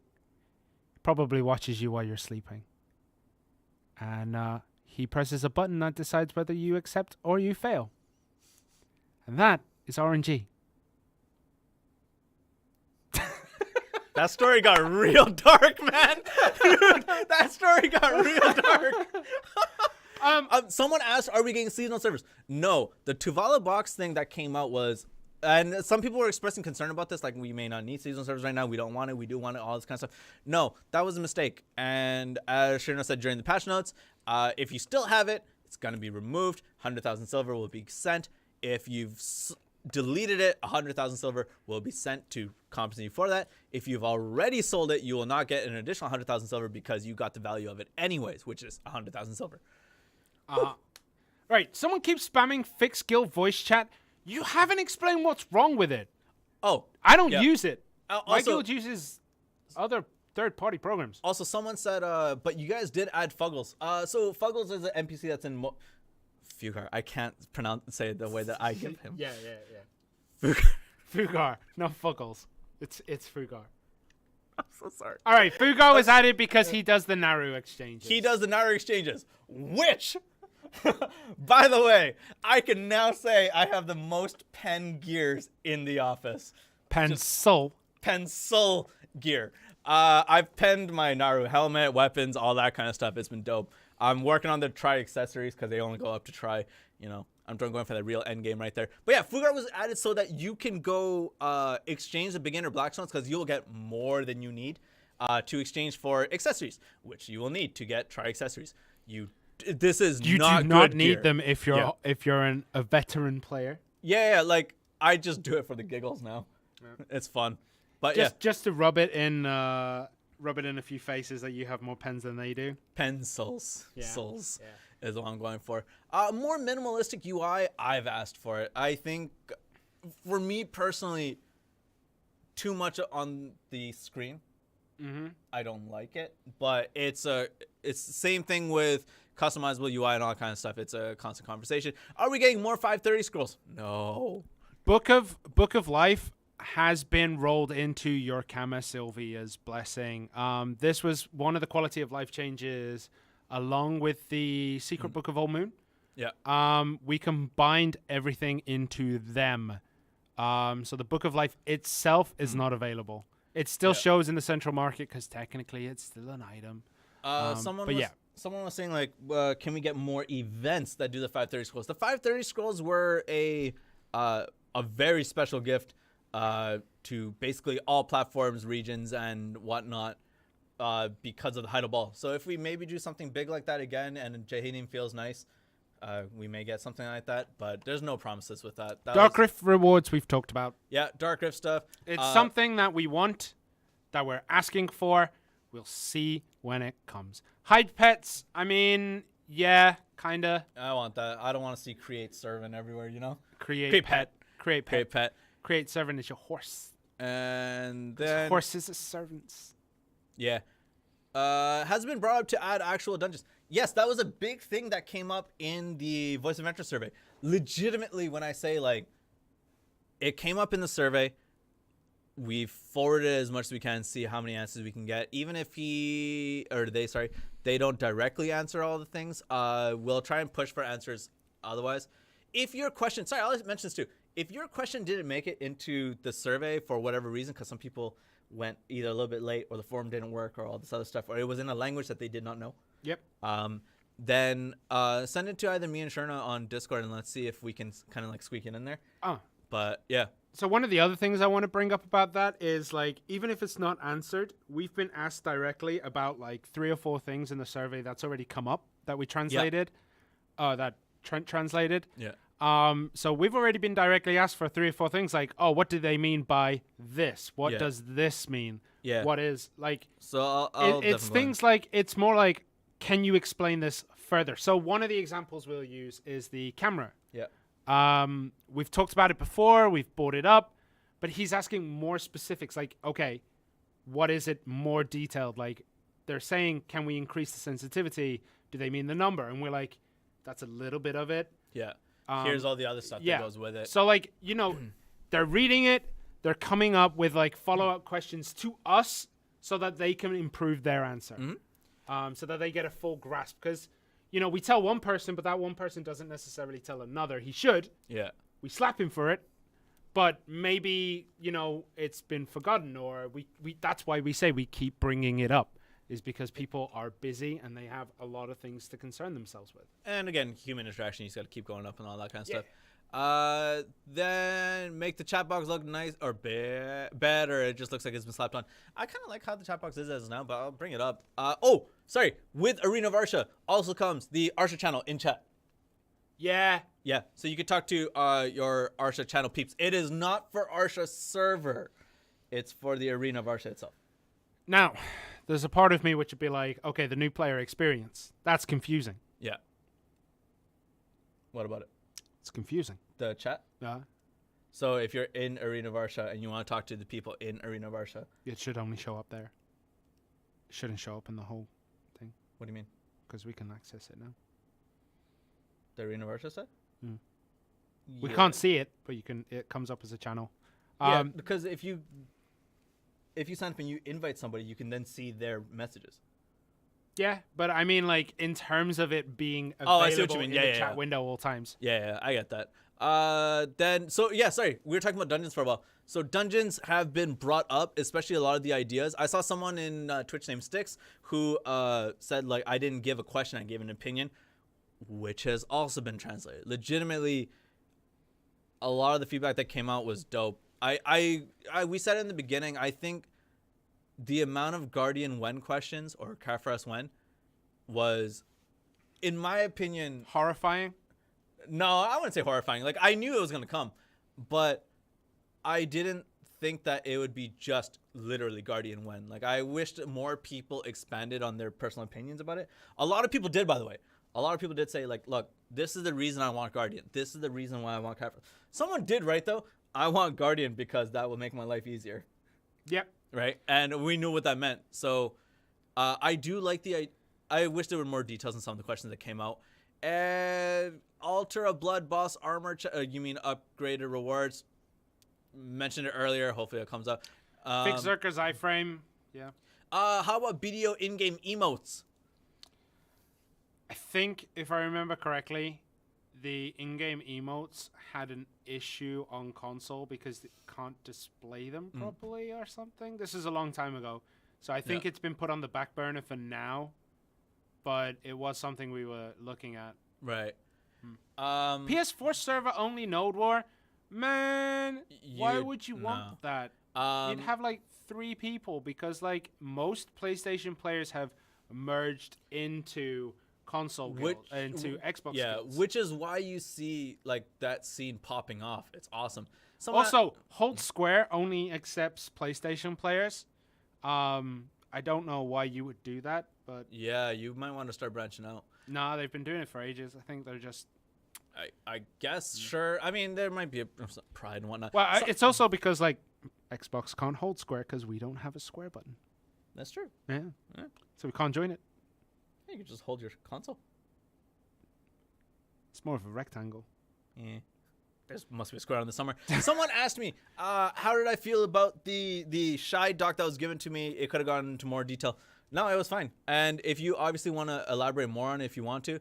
He probably watches you while you're sleeping. And he presses a button that decides whether you accept or you fail. And that is RNG. That story got real dark, man. Dude, that story got real dark. Someone asked, are we getting seasonal servers? No. The Tuvala box thing that came out was, and some people were expressing concern about this, like we may not need seasonal servers right now. We don't want it. We do want it, all this kind of stuff. No, that was a mistake. And as Eunna said during the patch notes, if you still have it, it's going to be removed. 100,000 silver will be sent. If you've deleted it, 100,000 silver will be sent to compensate you for that. If you've already sold it, you will not get an additional 100,000 silver because you got the value of it anyways, which is 100,000 silver. Right. Someone keeps spamming fixed guild voice chat. You haven't explained what's wrong with it. Oh, I don't use it. My also, guild uses other third-party programs. Also, someone said, but you guys did add Fuggles. So Fuggles is an NPC that's in Fugar. I can't say it the way that I give him. Yeah. Fugar. Fugar, not Fuggles. It's Fugar. I'm so sorry. All right, Fugar was added because he does the Naru exchanges. He does the Naru exchanges, which, by the way, I can now say I have the most pen gears in the office. Pencil Gear. I've penned my Naru helmet, weapons, all that kind of stuff. It's been dope. I'm working on the try accessories because they only go up to try. You know, I'm going for the real end game right there. But yeah, Fugard was added so that you can go exchange the beginner blackstones because you'll get more than you need to exchange for accessories, which you will need to get try accessories. This is You not do not good need gear. them if you're a veteran player. Yeah, like I just do it for the giggles now. Yeah. It's fun, but just to rub it in a few faces that you have more pens than they do. Pencils, Yeah. souls Yeah. is what I'm going for. More minimalistic UI. I've asked for it. I think, for me personally, too much on the screen. Mm-hmm. I don't like it, but it's the same thing with customizable UI and all that kind of stuff. It's a constant conversation. Are we getting more 530 scrolls? No. Book of Life has been rolled into your Kama Sylvia's blessing. This was one of the quality of life changes, along with the Secret Book of Old Moon. Yeah. We combined everything into them. So the Book of Life itself is not available. It still shows in the central market because technically it's still an item. Someone was saying, like, can we get more events that do the 530 scrolls? The 530 scrolls were a very special gift to basically all platforms, regions, and whatnot because of the Heidel Ball. So if we maybe do something big like that again and Jahedian feels nice, we may get something like that, but there's no promises with that. Dark Rift rewards we've talked about. Yeah, Dark Rift stuff. It's something that we want, that we're asking for. We'll see when it comes. Hide pets, I mean, yeah, kind of. I want that. I don't want to see create servant everywhere, you know? Create pet. Create servant is your horse. And then horses are servants. Yeah. Has it been brought up to add actual dungeons? Yes, that was a big thing that came up in the Voice of Adventure survey. Legitimately, when I say, like, it came up in the survey, we forwarded it as much as we can, see how many answers we can get. Even if they don't directly answer all the things, we'll try and push for answers otherwise. If your question, sorry, I'll mention this too. If your question didn't make it into the survey for whatever reason, because some people went either a little bit late or the form didn't work or all this other stuff, or it was in a language that they did not know. Yep. Then send it to either me and Sherna on Discord and let's see if we can kind of like squeak it in there. Oh. But yeah. So one of the other things I want to bring up about that is, like, even if it's not answered, we've been asked directly about like 3 or 4 things in the survey that's already come up that we translated. That Trent translated. Yeah. So we've already been directly asked for 3 or 4 things, like, oh, what do they mean by this? What does this mean? Yeah. What is, like, so it's things like, it's more like, can you explain this further? So one of the examples we'll use is the camera. Yeah. We've talked about it before, we've brought it up, but he's asking more specifics, like, okay, what is it more detailed? Like, they're saying, can we increase the sensitivity? Do they mean the number? And we're like, that's a little bit of it. Yeah. Here's all the other stuff that goes with it. So, like, you know, they're reading it, they're coming up with, like, follow-up questions to us so that they can improve their answer. Mm-hmm. So that they get a full grasp. Because, you know, we tell one person, but that one person doesn't necessarily tell another. He should. Yeah. We slap him for it. But maybe, you know, it's been forgotten, or we that's why we say we keep bringing it up, is because people are busy and they have a lot of things to concern themselves with. And again, human interaction, you just got to keep going up and all that kind of stuff. Then make the chat box look nice or better. It just looks like it's been slapped on. I kind of like how the chat box is as now, but I'll bring it up. Sorry. With Arena of Arsha also comes the Arsha channel in chat. Yeah. Yeah. So you could talk to your Arsha channel peeps. It is not for Arsha server. It's for the Arena of Arsha itself. Now, there's a part of me which would be like, okay, the new player experience. That's confusing. Yeah. What about it? It's confusing. The chat? Yeah. So if you're in Arena of Arsha and you want to talk to the people in Arena of Arsha. It should only show up there. It shouldn't show up in the whole thing. What do you mean? Because we can access it now. The Arena of Arsha site? Yeah. We can't see it, but you can. It comes up as a channel. Yeah, because if you sign up and you invite somebody, you can then see their messages. Yeah, but I mean, like, in terms of it being available I see what you mean. in the chat window all times. Yeah, I get that. Sorry, we were talking about dungeons for a while. So dungeons have been brought up, especially a lot of the ideas. I saw someone in Twitch named Sticks who said like I didn't give a question, I gave an opinion, which has also been translated. Legitimately, a lot of the feedback that came out was dope. We said it in the beginning. I think the amount of Guardian when questions or Kafras when was, in my opinion, Horrifying. no, I wouldn't say horrifying. Like I knew it was gonna come, but I didn't think that it would be just literally Guardian when. Like I wished more people expanded on their personal opinions about it. A lot of people did, by the way. A lot of people did say like, look, this is the reason I want Guardian. This is the reason why I want Kafras. Someone did, right, though? I want Guardian because that will make my life easier. Yep. Right? And we knew what that meant. So I do like I wish there were more details on some of the questions that came out. And alter a blood boss armor. You mean upgraded rewards? Mentioned it earlier. Hopefully it comes up. Fix Zerker's iframe. Yeah. How about BDO in-game emotes? I think, if I remember correctly, the in-game emotes had an issue on console because it can't display them properly or something. This is a long time ago. So I think it's been put on the back burner for now. But it was something we were looking at. Right. PS4 server only Node War? Man, why would you want that? You'd have like 3 people because like most PlayStation players have merged into console into Xbox guilds. Which is why you see like that scene popping off. It's awesome. Also, Hold Square only accepts PlayStation players. I don't know why you would do that, but yeah, you might want to start branching out. Nah, they've been doing it for ages. I think they're just I guess sure. I mean, there might be a pride and whatnot. Well, it's also because like Xbox can't hold Square because we don't have a Square button. That's true. Yeah. So we can't join it. Yeah, you can just hold your console. It's more of a rectangle. Yeah. There must be a square on the summer. Someone asked me, how did I feel about the shy doc that was given to me? It could have gone into more detail. No, it was fine. And if you obviously want to elaborate more on it, if you want to,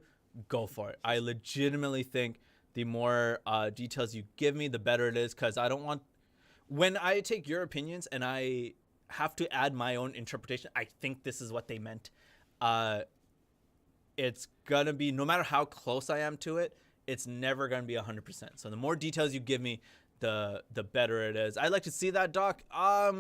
go for it. I legitimately think the more details you give me, the better it is, because I don't want... When I take your opinions and I have to add my own interpretation, I think this is what they meant. It's going to be, no matter how close I am to it, it's never going to be 100%. So the more details you give me, the better it is. I'd like to see that doc. I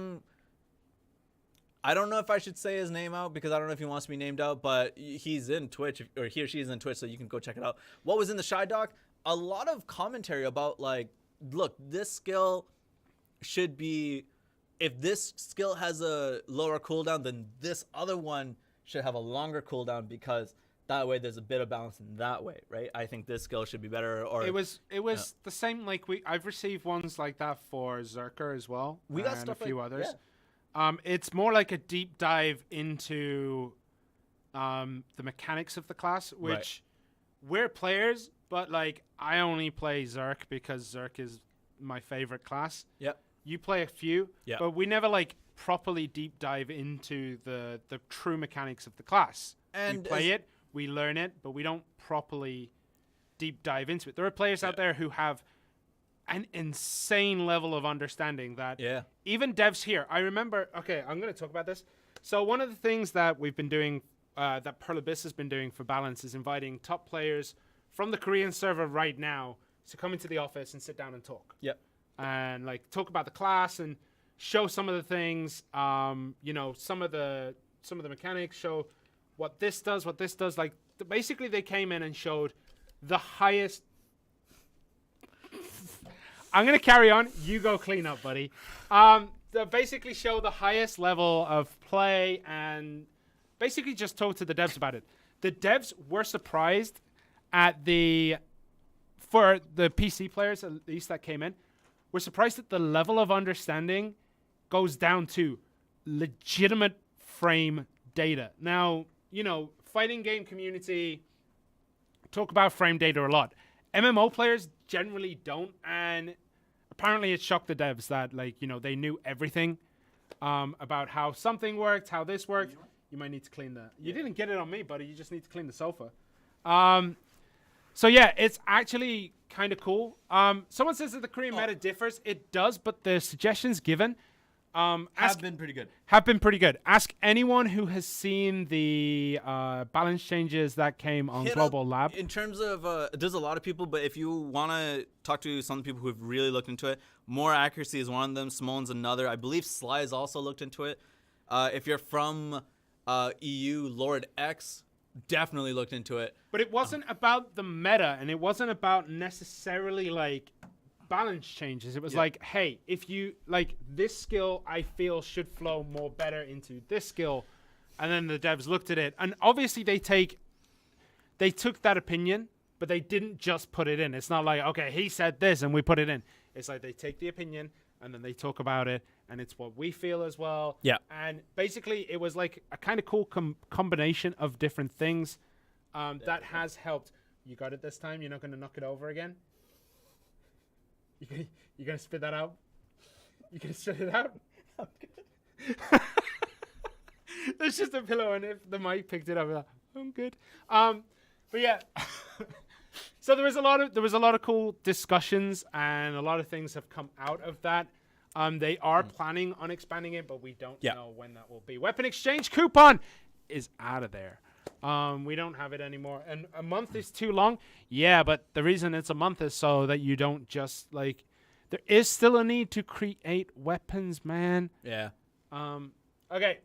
don't know if I should say his name out because I don't know if he wants to be named out, but he's in Twitch, or he or she is in Twitch, so you can go check it out. What was in the shy doc? A lot of commentary about like, look, this skill should be, if this skill has a lower cooldown, then this other one should have a longer cooldown because that way there's a bit of balance in that way, right? I think this skill should be better. Or it was the same. Like I've received ones like that for Zerker as well. We got stuff a few like, others. Yeah. It's more like a deep dive into the mechanics of the class, which we're players, but like I only play Zerk because Zerk is my favorite class. Yep. You play a few, yep. But we never like properly deep dive into the true mechanics of the class. And we play it. We learn it, but we don't properly deep dive into it. There are players out there who have an insane level of understanding that even devs here, I remember, okay, I'm going to talk about this. So one of the things that we've been doing, that Pearl Abyss has been doing for Balance is inviting top players from the Korean server right now to come into the office and sit down and talk. Yep. And like talk about the class and show some of the things, you know, some of the mechanics, show what this does. Like, basically, they came in and showed the highest... I'm going to carry on. You go clean up, buddy. They basically show the highest level of play and basically just talk to the devs about it. The devs were surprised at for the PC players, at least that came in, were surprised that the level of understanding goes down to legitimate frame data. Now... You know, fighting game community talk about frame data a lot. MMO players generally don't, and apparently it shocked the devs that, like, you know, they knew everything about how something worked, how this worked. You might need to clean that. You didn't get it on me, buddy. You just need to clean the sofa. So yeah, it's actually kind of cool. Someone says that the Korean meta differs. It does, but the suggestions given Have been pretty good. have been pretty good. Ask anyone who has seen the balance changes that came on Global Lab. In terms of, there's a lot of people, but if you want to talk to some people who have really looked into it, More Accuracy is one of them. Simone's another. I believe Sly has also looked into it. If you're from EU, Lord X definitely looked into it. But it wasn't about the meta, and it wasn't about necessarily like balance changes. It was like, hey, if you like this skill, I feel should flow more better into this skill. And then the devs looked at it, and obviously they took that opinion, but they didn't just put it in. It's not like, okay, he said this and we put it in. It's like they take the opinion and then they talk about it, and it's what we feel as well. Yeah. And basically it was like a kind of cool combination of different things that has helped. You got it this time? You're not going to knock it over again? You gonna spit that out? You gonna spit it out? I'm good. There's just a pillow, and if the mic picked it up, like, I'm good. But yeah. So there was a lot of cool discussions, and a lot of things have come out of that. They are planning on expanding it, but we don't know when that will be. Weapon exchange coupon is out of there. We don't have it anymore, and a month is too long. Yeah, but the reason it's a month is so that you don't just like. There is still a need to create weapons, man. Yeah. Okay.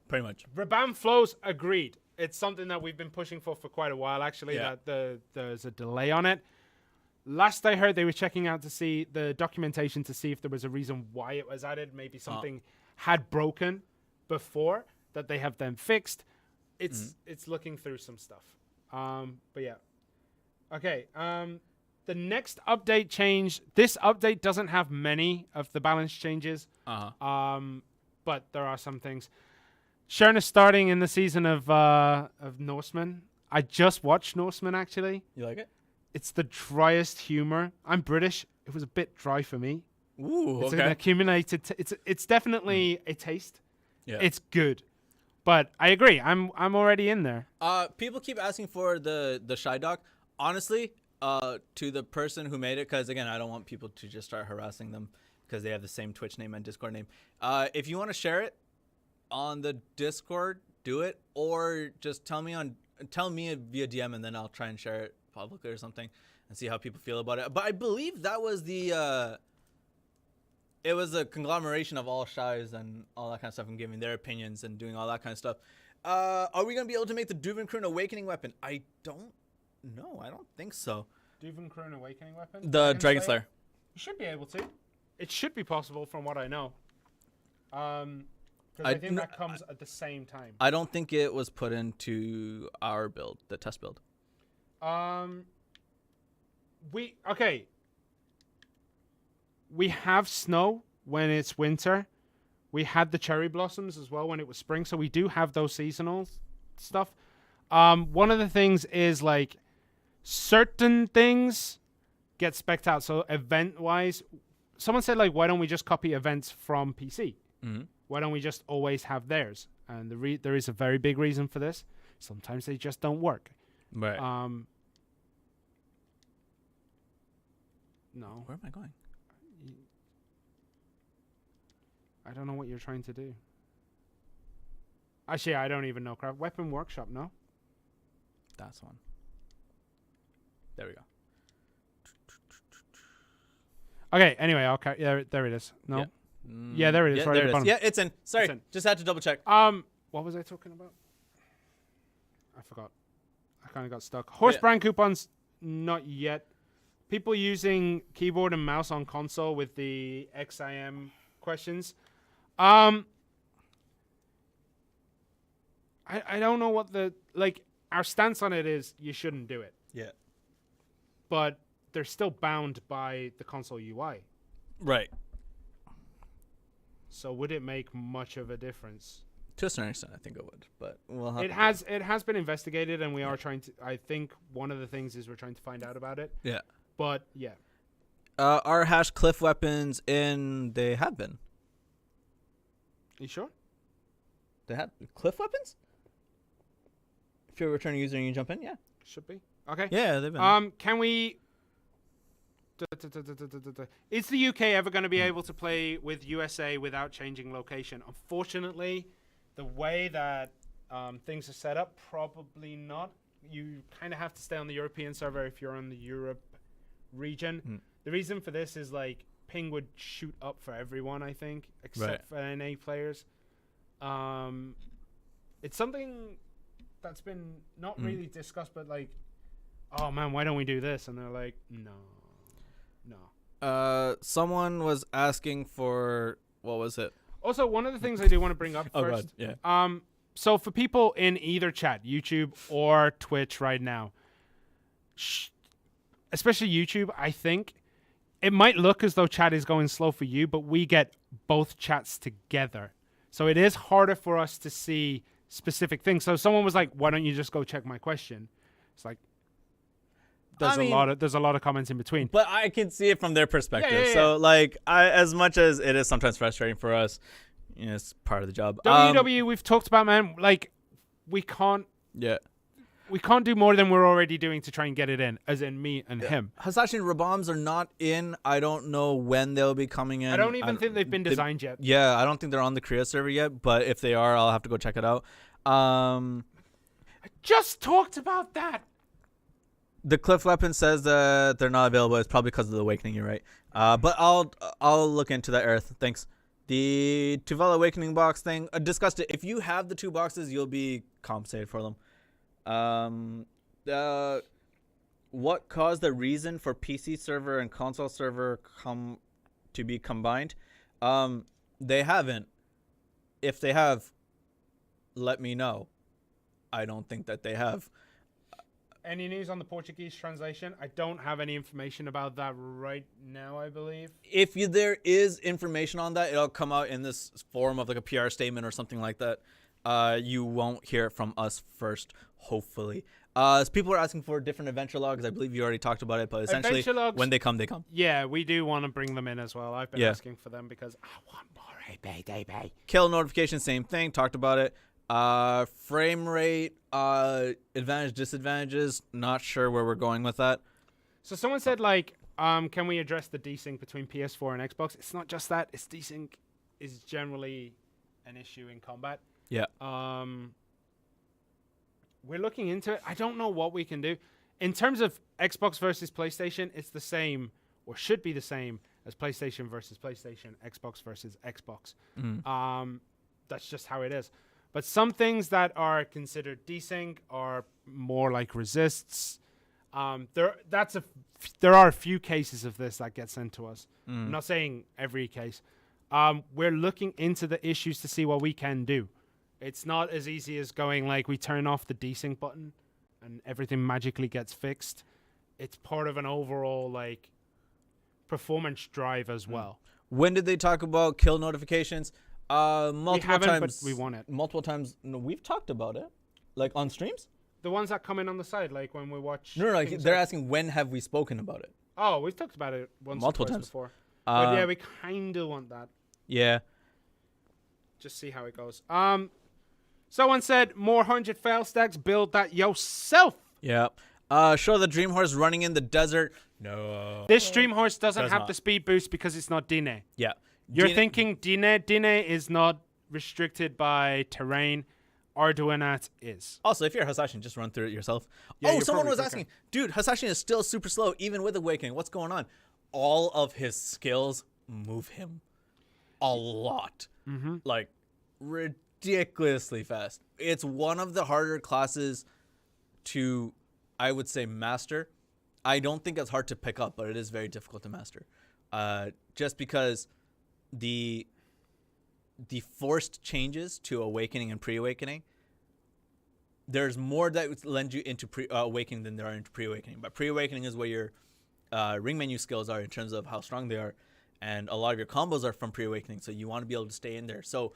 Pretty much. Rabam flows agreed. It's something that we've been pushing for quite a while, actually. Yeah. That there's a delay on it. Last I heard, they were checking out to see the documentation to see if there was a reason why it was added. Maybe something had broken before that they have then fixed. It's looking through some stuff. But yeah. Okay. The next update change. This update doesn't have many of the balance changes. But there are some things. Sharon is starting in the season of Norseman. I just watched Norseman, actually. You like it? It's the driest humor. I'm British. It was a bit dry for me. Ooh, It's okay. an accumulated. It's definitely a taste. Yeah. It's good, but I agree. I'm already in there. People keep asking for the Shy Doc. Honestly, to the person who made it, because again, I don't want people to just start harassing them because they have the same Twitch name and Discord name. If you want to share it on the Discord, do it, or just tell me via DM, and then I'll try and share it publicly or something and see how people feel about it. But I believe that was it was a conglomeration of all Shies and all that kind of stuff, and giving their opinions and doing all that kind of stuff. Are we gonna be able to make the Duvenkruin Awakening weapon? I don't know. I don't think so. Duvenkruin Awakening weapon. The Dragon Slayer. You should be able to. It should be possible, from what I know. Because I think that comes at the same time. I don't think it was put into our build, the test build. We have snow when it's winter. We had the cherry blossoms as well when it was spring, so we do have those seasonal stuff. One of the things is like certain things get spec'd out. So event-wise, someone said like, why don't we just copy events from PC? Mm-hmm. Why don't we just always have theirs? And there is a very big reason for this. Sometimes they just don't work. Right. No. Where am I going? I don't know what you're trying to do. Actually, I don't even know. Craft Weapon Workshop, no? That's one. There we go. Okay, anyway, okay. There it is. No? Yeah. Yeah, there it is. Yeah, right there at the it is. bottom. Yeah, it's in. Sorry, It's in. just had to double check. What was I talking about? I forgot. I kind of got stuck. Horse brand coupons, not yet. People using keyboard and mouse on console with the XIM questions. I don't know what our stance on it is. You shouldn't do it. Yeah. But they're still bound by the console UI. Right. So would it make much of a difference? To a certain extent, I think it would, but we'll have. It has been investigated, and we are trying to. I think one of the things is we're trying to find out about it. Yeah. But yeah. Are hash cliff weapons in? They have been. You sure? They have cliff weapons. If you're a returning user and you jump in, yeah. Should be. Okay. Yeah, they've been. Can we? Is the UK ever going to be able to play with USA without changing location? Unfortunately, the way that things are set up, probably not. You kind of have to stay on the European server if you're on the Europe region. The reason for this is like ping would shoot up for everyone, I think, except for NA players. It's something that's been not really discussed, but like, oh man, why don't we do this? And they're like, no. Someone was asking for, what was it? Also, one of the things I do want to bring up first. God, yeah. So for people in either chat, YouTube or Twitch right now, especially YouTube, I think it might look as though chat is going slow for you, but we get both chats together. So it is harder for us to see specific things. So someone was like, why don't you just go check my question? It's like, there's a lot of comments in between. But I can see it from their perspective. Yeah. So like, as much as it is sometimes frustrating for us, you know, it's part of the job. WWE, we've talked about, man. Like, we can't do more than we're already doing to try and get it in, as in me and him. Hashashin Raboms are not in. I don't know when they'll be coming in. I don't even think they've been designed yet. Yeah, I don't think they're on the Korea server yet. But if they are, I'll have to go check it out. I just talked about that. The Cliff Weapon says that they're not available. It's probably because of the Awakening. You're right. But I'll look into that, Earth. Thanks. The Tuval Awakening box thing, discussed it. If you have the 2 boxes, you'll be compensated for them. What caused the reason for PC server and console server to be combined? They haven't. If they have, let me know. I don't think that they have. Any news on the Portuguese translation? I don't have any information about that right now, I believe. If there is information on that, it'll come out in this form of like a PR statement or something like that. You won't hear it from us first, hopefully. People are asking for different adventure logs. I believe you already talked about it, but essentially, logs, when they come, they come. Yeah, we do want to bring them in as well. I've been asking for them because I want more ABDB. Kill notification, same thing. Talked about it. Frame rate, advantage, disadvantages. Not sure where we're going with that. So someone said, like, can we address the desync between PS4 and Xbox? It's not just that. It's desync is generally an issue in combat. Yeah. We're looking into it. I don't know what we can do. In terms of Xbox versus PlayStation, it's the same, or should be the same, as PlayStation versus PlayStation, Xbox versus Xbox. That's just how it is. But some things that are considered desync are more like resists. There are a few cases of this that get sent to us. I'm not saying every case. We're looking into the issues to see what we can do. It's not as easy as going like we turn off the desync button and everything magically gets fixed. It's part of an overall like performance drive as well. When did they talk about kill notifications? Multiple times. But we want it. Multiple times. No, we've talked about it, like on streams. The ones that come in on the side, like when we watch. No, they're asking when have we spoken about it. Oh, we've talked about it multiple times before. But yeah, we kind of want that. Yeah. Just see how it goes. Someone said more 100 fail stacks. Build that yourself. Yeah. Show the Dream Horse running in the desert. No. This Dream Horse doesn't have the speed boost because it's not Dine. Yeah. You're thinking Dine. Dine is not restricted by terrain. Arduanatt is. Also, if you're Hashashin, just run through it yourself. Yeah, someone was asking, dude, Hashashin is still super slow, even with Awakening. What's going on? All of his skills move him a lot. Like, ridiculously fast. It's one of the harder classes to, I would say, master. I don't think it's hard to pick up, but it is very difficult to master. Just because the forced changes to Awakening and pre-Awakening, there's more that lend you into Awakening than there are into pre-Awakening. But pre-Awakening is where your ring menu skills are in terms of how strong they are, and a lot of your combos are from pre-Awakening, so you want to be able to stay in there. So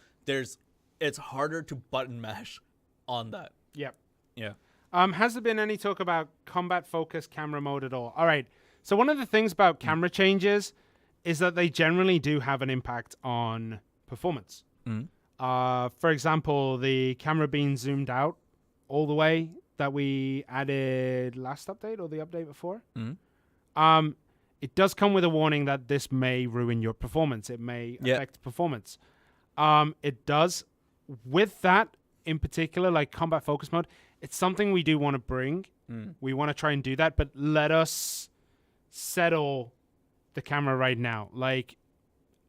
it's harder to button mash on that. Yep. Yeah. Has there been any talk about combat focus camera mode at all? All right. So one of the things about camera changes is that they generally do have an impact on performance. For example, the camera being zoomed out all the way that we added last update or the update before, Mhm. it does come with a warning that this may ruin your performance. It may affect performance. It does. With that in particular, like combat focus mode, it's something we do want to bring. We want to try and do that, but let us settle the camera right now. Like,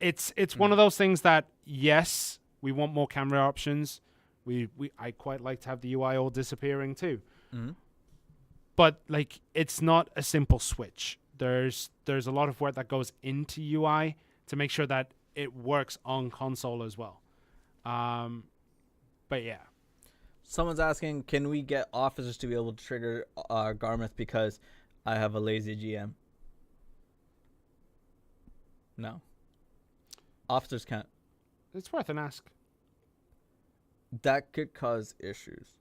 it's one of those things that, yes, we want more camera options. I quite like to have the UI all disappearing too. But like, it's not a simple switch. There's a lot of work that goes into UI to make sure that it works on console as well. But yeah. Someone's asking, can we get officers to be able to trigger Garmouth because I have a lazy GM? No. Officers can't. It's worth an ask. That could cause issues.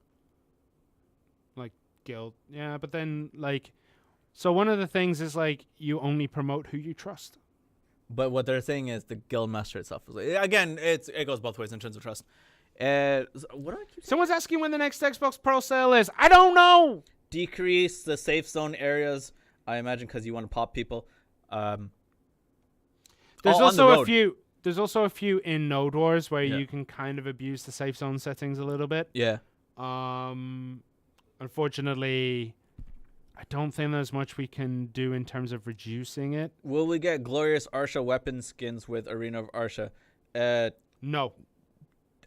Like guild. Yeah, but then like, so one of the things is like you only promote who you trust. But what they're saying is the guild master itself. Again, it goes both ways in terms of trust. What do I keep saying? Someone's asking when the next Xbox Pro sale is. I don't know. Decrease the safe zone areas, I imagine, because you want to pop people. There's also a few. There's also a few in Node Wars where you can kind of abuse the safe zone settings a little bit. Yeah. Unfortunately, I don't think there's much we can do in terms of reducing it. Will we get glorious Arsha weapon skins with Arena of Arsha? No.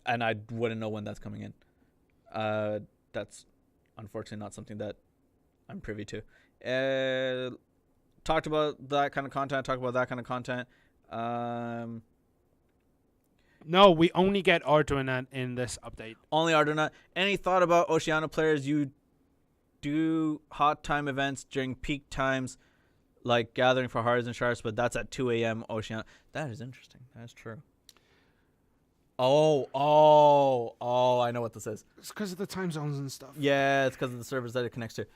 And I wouldn't know when that's coming in. That's unfortunately not something that I'm privy to. Talked about that kind of content. Talked about that kind of content. No, we only get Arduanatt in this update. Only Arduanatt. Any thought about Oceania players? You do hot time events during peak times, like gathering for Hards and Sharps, but that's at 2 a.m. Oceania. That is interesting. That is true. Oh, I know what this is. It's because of the time zones and stuff. Yeah, it's because of the servers that it connects to.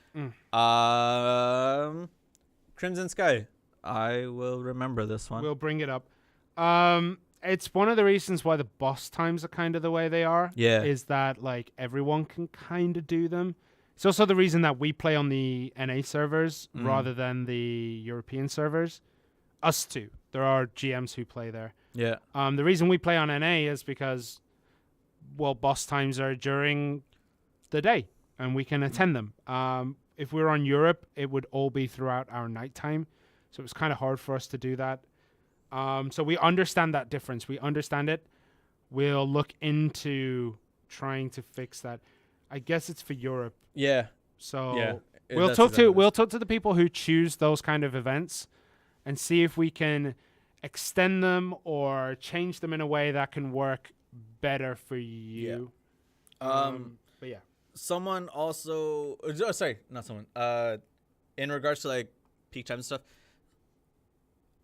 Crimson Sky. I will remember this one. We'll bring it up. It's one of the reasons why the boss times are kind of the way they are. Yeah. Is that, like, everyone can kind of do them. It's also the reason that we play on the NA servers rather than the European servers. Us too. There are GMs who play there. Yeah. The reason we play on NA is because, well, boss times are during the day, and we can attend them. If we were on Europe, it would all be throughout our nighttime, so it was kind of hard for us to do that. So we understand that difference. We understand it. We'll look into trying to fix that. I guess it's for Europe. Yeah. So yeah. we'll talk to the people who choose those kind of events and see if we can extend them or change them in a way that can work better for you. Yeah. But yeah. Someone also, sorry, not someone. In regards to like peak time and stuff,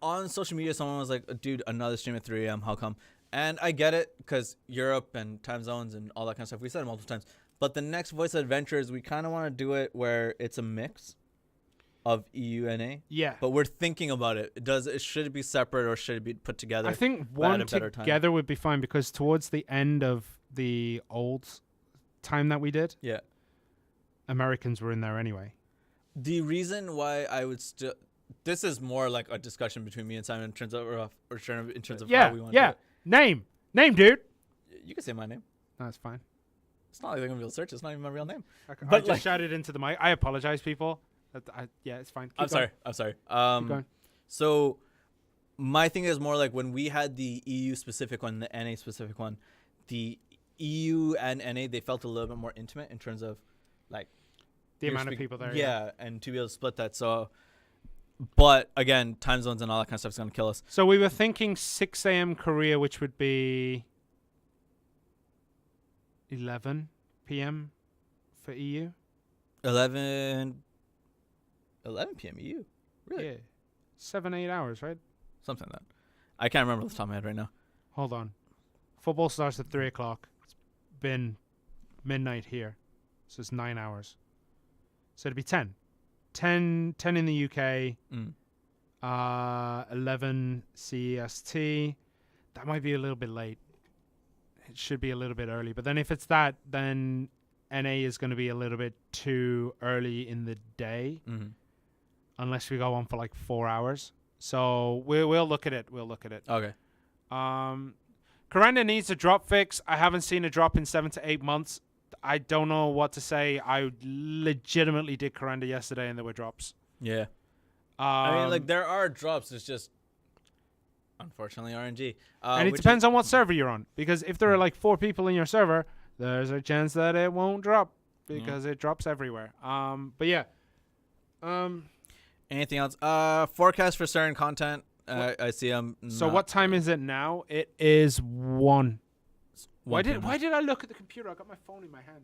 on social media, someone was like, "Dude, another stream at 3 a.m. How come?" And I get it because Europe and time zones and all that kind of stuff. We said it multiple times. But the next Voice of Adventures, we kind of want to do it where it's a mix of EU and A. Yeah. But we're thinking about it. Should it be separate or should it be put together? I think one together would be fine because towards the end of the old time that we did, Americans were in there anyway. The reason why I would still, this is more like a discussion between me and Simon in terms of how we want to do it. Name, dude. You can say my name. No, that's fine. It's not like they're gonna be able to search. It's not even my real name. I just shouted into the mic. I apologize, people. It's fine. I'm sorry. Keep going. So my thing is more like when we had the EU specific one, the NA specific one, the EU and NA, they felt a little bit more intimate in terms of like the amount of people there. Yeah, and to be able to split that. So, but again, time zones and all that kind of stuff is gonna kill us. So we were thinking 6 a.m. Korea, which would be 11 p.m. for EU. 11 p.m. EU? Really? Yeah. 7-8 hours, right? Something like that. I can't remember off the top of my head right now. Hold on. Football starts at 3 o'clock. It's been midnight here. So it's 9 hours. So it'd be 10. 10 in the UK. 11 CEST. That might be a little bit late. It should be a little bit early. But then if it's that, then NA is going to be a little bit too early in the day, unless we go on for like 4 hours. So we'll look at it. Okay. Coranda needs a drop fix. I haven't seen a drop in 7 to 8 months. I don't know what to say. I legitimately did Coranda yesterday, and there were drops. Yeah. I mean, like, there are drops. It's just, unfortunately, RNG. And it depends on what server you're on. Because if there are, like, 4 people in your server, there's a chance that it won't drop. Because it drops everywhere. But, yeah. Anything else? Forecast for certain content. I see them. So what time is it now? It is 1. Why did I look at the computer? I got my phone in my hand.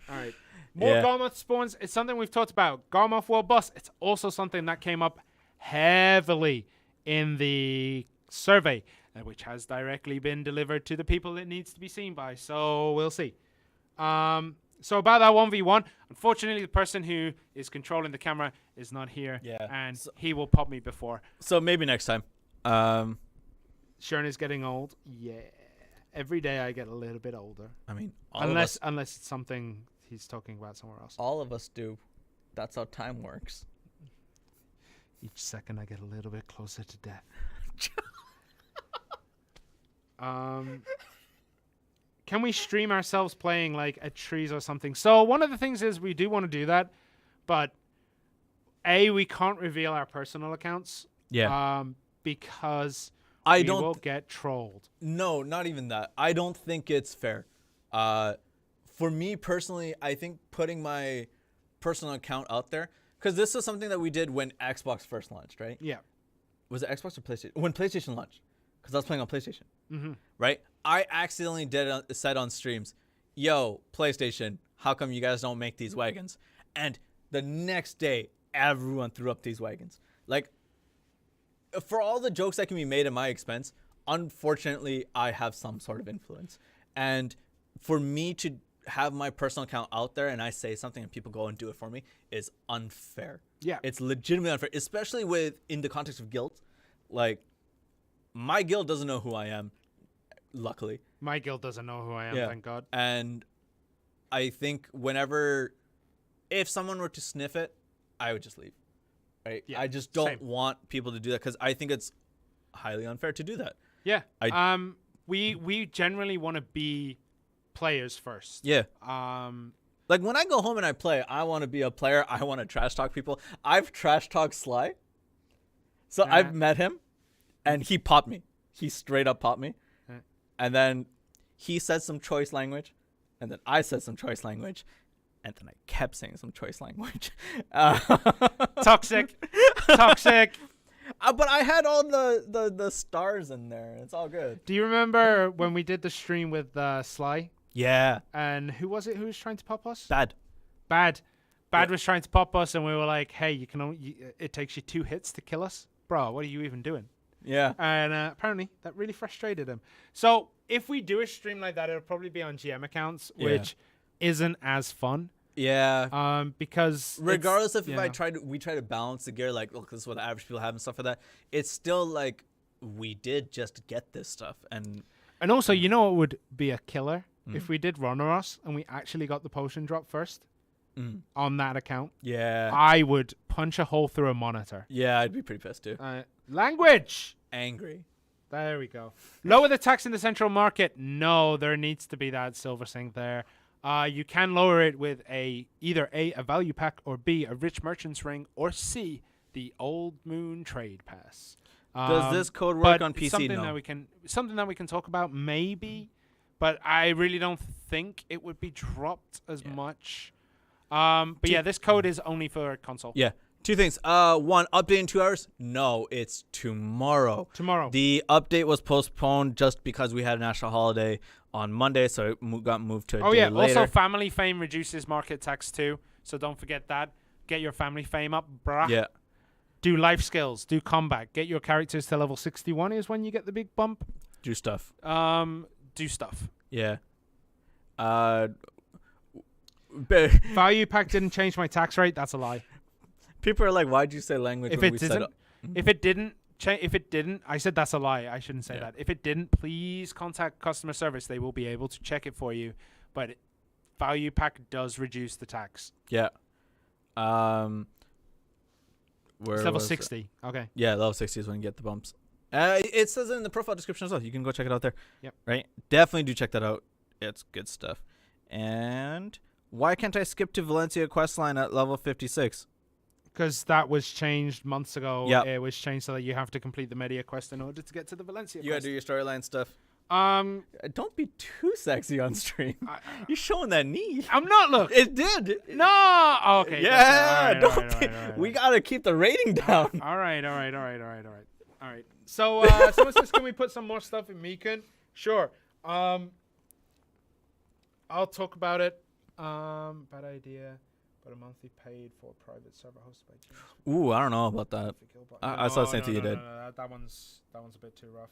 All right. More Garmoth spawns. It's something we've talked about. Garmoth World Boss. It's also something that came up heavily in the survey, which has directly been delivered to the people it needs to be seen by. So we'll see. So about that 1v1, unfortunately, the person who is controlling the camera is not here. Yeah. And he will pop me before. So maybe next time. Sharon is getting old. Yeah. Every day I get a little bit older. I mean, unless it's something he's talking about somewhere else. All of us do. That's how time works. Each second I get a little bit closer to death. Can we stream ourselves playing like at trees or something? So one of the things is we do want to do that, but we can't reveal our personal accounts. Yeah. Because we will get trolled. No, not even that. I don't think it's fair. For me personally, I think putting my personal account out there, because this is something that we did when Xbox first launched, right? Yeah. Was it Xbox or PlayStation? When PlayStation launched, because I was playing on PlayStation, right? I accidentally said on streams, "Yo, PlayStation, how come you guys don't make these wagons?" And the next day, everyone threw up these wagons. Like, for all the jokes that can be made at my expense, unfortunately, I have some sort of influence. And for me to have my personal account out there and I say something and people go and do it for me is unfair. Yeah. It's legitimately unfair, especially in the context of guild. Like, my guild doesn't know who I am, luckily. My guild doesn't know who I am, thank God. And I think if someone were to sniff it, I would just leave. Right? Yeah, I just don't want people to do that because I think it's highly unfair to do that. Yeah. We generally want to be players first. Yeah. Like when I go home and I play, I want to be a player. I want to trash talk people. I've trash talked Sly. So I've met him and he popped me. He straight up popped me. And then he said some choice language. And then I said some choice language. And then I kept saying some choice language. Toxic. But I had all the stars in there. It's all good. Do you remember when we did the stream with Sly? Yeah. And who was it who was trying to pop us? Bad was trying to pop us, and we were like, "Hey, it takes you 2 hits to kill us, bro. What are you even doing?" Yeah. And apparently that really frustrated him. So if we do a stream like that, it'll probably be on GM accounts, which isn't as fun. Yeah. Because regardless of if we try to balance the gear, like, look, this is what the average people have and stuff like that. It's still like we did just get this stuff, and also, you know, what would be a killer if we did Ronaros and we actually got the potion drop first on that account. Yeah. I would punch a hole through a monitor. Yeah, I'd be pretty pissed too. Language. Angry. There we go. Lower the tax in the central market. No, there needs to be that silver sink there. You can lower it with either A, a value pack, or B, a rich merchant's ring, or C, the Old Moon trade pass. Does this code work on PC? Something that we can talk about, maybe, but I really don't think it would be dropped as much. But this code is only for console. Yeah. 2 things. One, update in 2 hours? No, it's tomorrow. The update was postponed just because we had a national holiday on Monday, so it got moved to a day later. Also, family fame reduces market tax too, so don't forget that. Get your family fame up, brah. Yeah. Do life skills. Do combat. Get your characters to level 61 is when you get the big bump. Do stuff. Do stuff. Yeah. Value pack didn't change my tax rate. That's a lie. People are like, why'd you say language if it didn't, if it didn't, I said that's a lie. I shouldn't say that. If it didn't, please contact customer service. They will be able to check it for you. But value pack does reduce the tax. Yeah. It's level 60. Okay. Yeah, level 60 is when you get the bumps. It says it in the profile description as well. You can go check it out there. Yep. Right? Definitely do check that out. It's good stuff. And why can't I skip to Valencia questline at level 56? Because that was changed months ago. Yep. It was changed so that you have to complete the Media quest in order to get to the Valencia You gotta quest. do your storyline stuff. Don't be too sexy on stream. You're showing that knee. I'm not, look. It did. No. Okay. Yeah. All right, we gotta keep the rating down. All right. So someone says, can we put some more stuff in Meekun? Sure. I'll talk about it. Bad idea. But a monthly paid for private server hosted by James. Ooh, I don't know about that. I saw the same thing you did. No, that one's a bit too rough.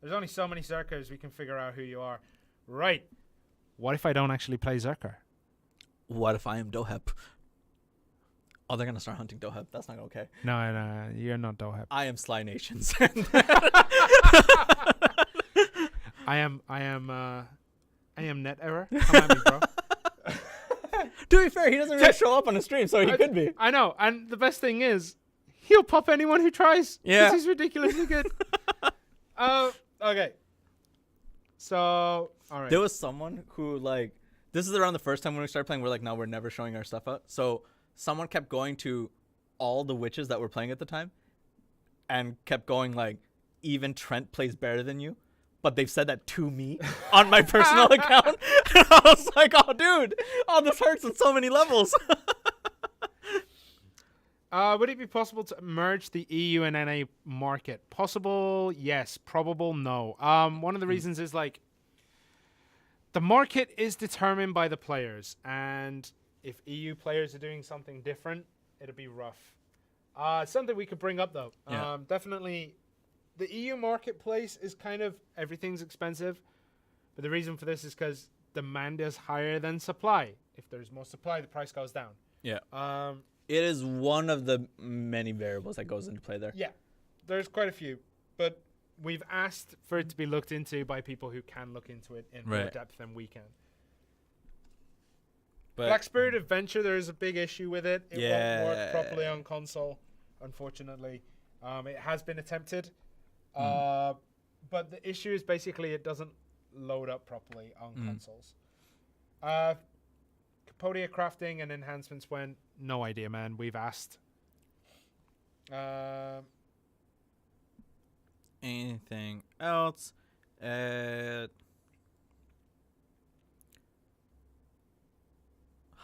There's only so many Zerkers we can figure out who you are. Right. What if I don't actually play Zerker? What if I am Dohep? Oh, they're gonna start hunting Dohep. That's not okay. No, you're not Dohep. I am Sly Nations. I am Net Error. Come at me, bro. To be fair, he doesn't really show up on the stream, so he could be. I know, and the best thing is, he'll pop anyone who tries. Yeah. Because he's ridiculously good. Okay. So, all right. There was someone who, like, this is around the first time when we started playing, we're like, no, we're never showing our stuff out. So someone kept going to all the witches that were playing at the time and kept going, like, even Trent plays better than you. But they've said that to me on my personal account. And I was like, oh, dude, this hurts on so many levels. Would it be possible to merge the EU and NA market? Possible, yes. Probable, no. One of the reasons is, like, the market is determined by the players. And if EU players are doing something different, it'll be rough. Something we could bring up, though. Yeah. Definitely, the EU marketplace is kind of, everything's expensive. But the reason for this is because demand is higher than supply. If there's more supply, the price goes down. Yeah. It is one of the many variables that goes into play there. Yeah, there's quite a few, but we've asked for it to be looked into by people who can look into it in more depth than we can. But Black Spirit Adventure, there is a big issue with it. It won't work properly on console, unfortunately. It has been attempted, but the issue is basically it doesn't load up properly on consoles. Capodia crafting and enhancements went. No idea, man. We've asked. Anything else? How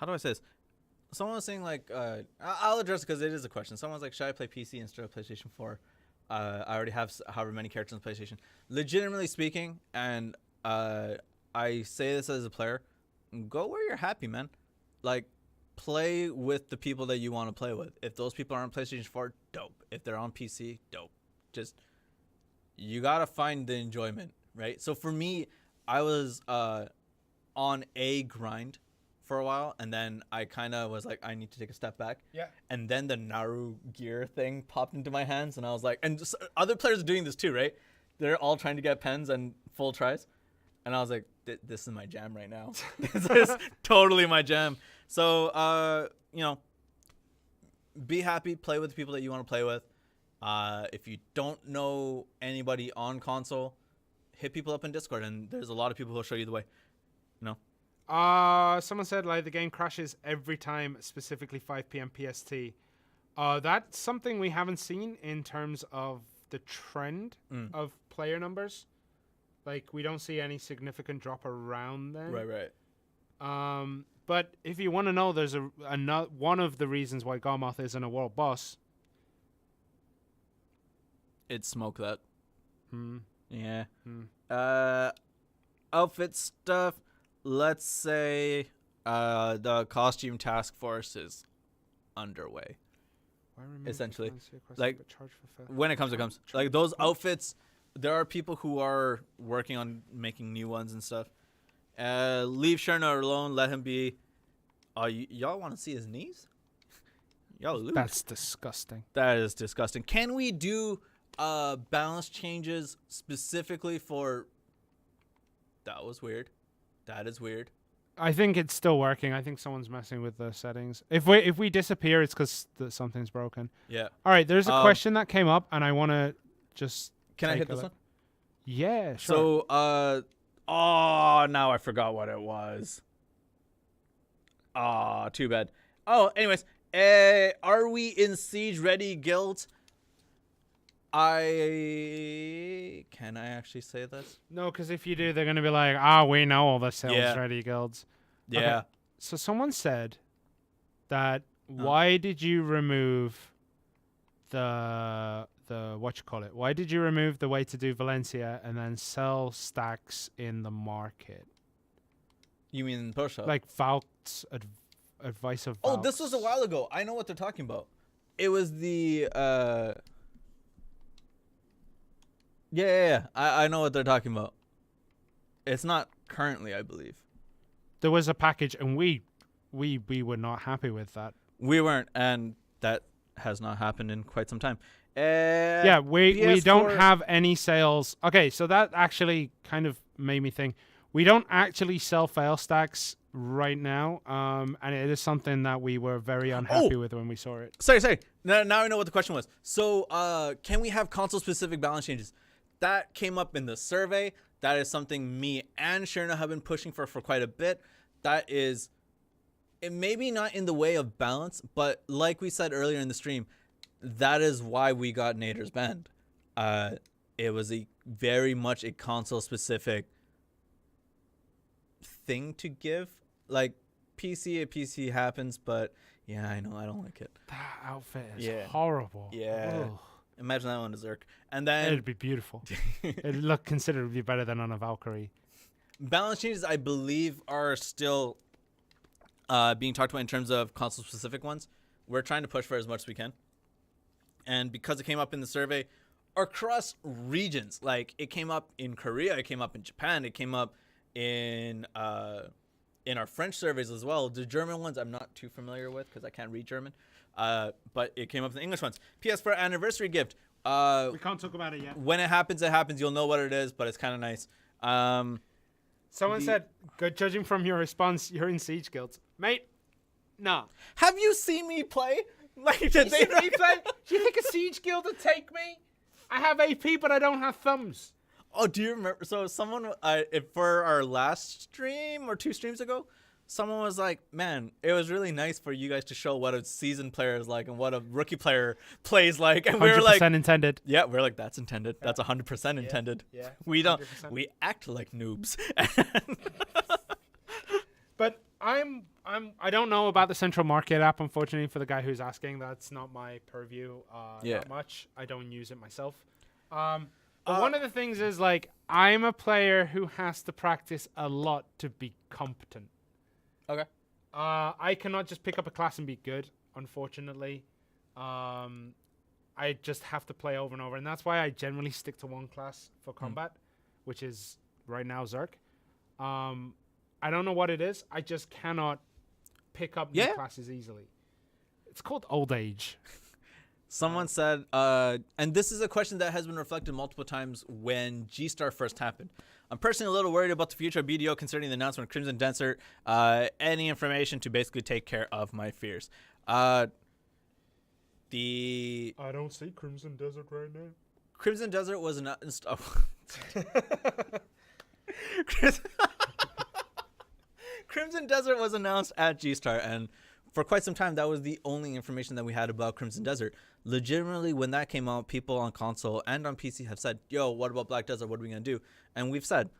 do I say this? Someone was saying, like, I'll address it because it is a question. Someone's like, should I play PC instead of PlayStation 4? I already have however many characters on PlayStation. Legitimately speaking, and I say this as a player, go where you're happy, man. Like, play with the people that you want to play with. If those people are on PlayStation 4, dope. If they're on PC, dope. Just, you got to find the enjoyment, right? So for me, I was on a grind for a while, and then I kind of was like, I need to take a step back. Yeah. And then the Naru gear thing popped into my hands, and I was like, and just, other players are doing this too, right? They're all trying to get pens and full tries. And I was like, this is my jam right now. This is totally my jam. So, you know, be happy, play with the people that you want to play with. If you don't know anybody on console, hit people up in Discord, and there's a lot of people who will show you the way. You know? Someone said, like, the game crashes every time, specifically 5 p.m. PST. That's something we haven't seen in terms of the trend of player numbers. Like, we don't see any significant drop around then. Right. But if you want to know, there's one of the reasons why Garmoth isn't a world boss. It's smoke that. Yeah. Outfit stuff. Let's say the costume task force is underway. Essentially, like, when it comes, like, those outfits, there are people who are working on making new ones and stuff. Leave Sherna alone. Let him be. Y'all want to see his knees? Y'all lose. That's disgusting. That is disgusting. Can we do balance changes specifically for. That was weird. That is weird. I think it's still working. I think someone's messing with the settings. If we disappear, it's because something's broken. Yeah. All right. There's a question that came up, and I want to just. Can I hit this one? Yeah. Sure. So now I forgot what it was. Too bad. Oh, anyways, are we in siege ready guilds? Can I actually say this? No, because if you do, they're gonna be like, we know all the sales ready guilds. Yeah. Okay. So someone said that why did you remove the what you call it? Why did you remove the way to do Valencia and then sell stacks in the market? You mean push up? Like Valk's advice of. Oh, this was a while ago. I know what they're talking about. It was the Yeah. I know what they're talking about. It's not currently, I believe. There was a package, and we were not happy with that. We weren't, and that has not happened in quite some time. Yeah, we don't have any sales. Okay, so that actually kind of made me think. We don't actually sell fail stacks right now, and it is something that we were very unhappy with when we saw it. Sorry. Now I know what the question was. So, can we have console-specific balance changes? That came up in the survey. That is something me and Sherna have been pushing for quite a bit. That is, it maybe not in the way of balance, but like we said earlier in the stream, that is why we got Nader's banned. It was very much a console-specific thing to give. Like, PC happens, but yeah, I know, I don't like it. That outfit is horrible. Yeah. Ugh. Imagine that on a Zerk. And then it'd be beautiful. It'd look considerably better than on a Valkyrie. Balance changes, I believe, are still being talked about in terms of console-specific ones. We're trying to push for as much as we can. And because it came up in the survey, across regions, like it came up in Korea, it came up in Japan, it came up in our French surveys as well. The German ones I'm not too familiar with because I can't read German. But it came up in the English ones. PS4 anniversary gift. We can't talk about it yet. When it happens, it happens. You'll know what it is, but it's kind of nice. Someone said, judging from your response, you're in Siege Guilds. Mate, nah. Have you seen me play? Like, did they play? Do you think a Siege Guild would take me? I have AP, but I don't have thumbs. Oh, do you remember? So someone, for our last stream or 2 streams ago, someone was like, man, it was really nice for you guys to show what a seasoned player is like and what a rookie player plays like. And we were like, 100% intended. Yeah, we're like, that's intended. That's 100% intended. Yeah. We don't, we act like noobs. But I don't know about the Central Market app, unfortunately, for the guy who's asking. That's not my purview that much. I don't use it myself. But one of the things is, like, I'm a player who has to practice a lot to be competent. Okay. I cannot just pick up a class and be good, unfortunately. I just have to play over and over. And that's why I generally stick to one class for combat, which is right now Zerk. I don't know what it is. I just cannot pick up new classes easily. It's called old age. Someone said, and this is a question that has been reflected multiple times when G-Star first happened. I'm personally a little worried about the future of BDO concerning the announcement of Crimson Desert. Any information to basically take care of my fears. I don't see Crimson Desert right now. Crimson Desert was announced. Crimson Desert was announced at G-Star, and for quite some time, that was the only information that we had about Crimson Desert. Legitimately, when that came out, people on console and on PC have said, yo, what about Black Desert? What are we going to do? And we've said,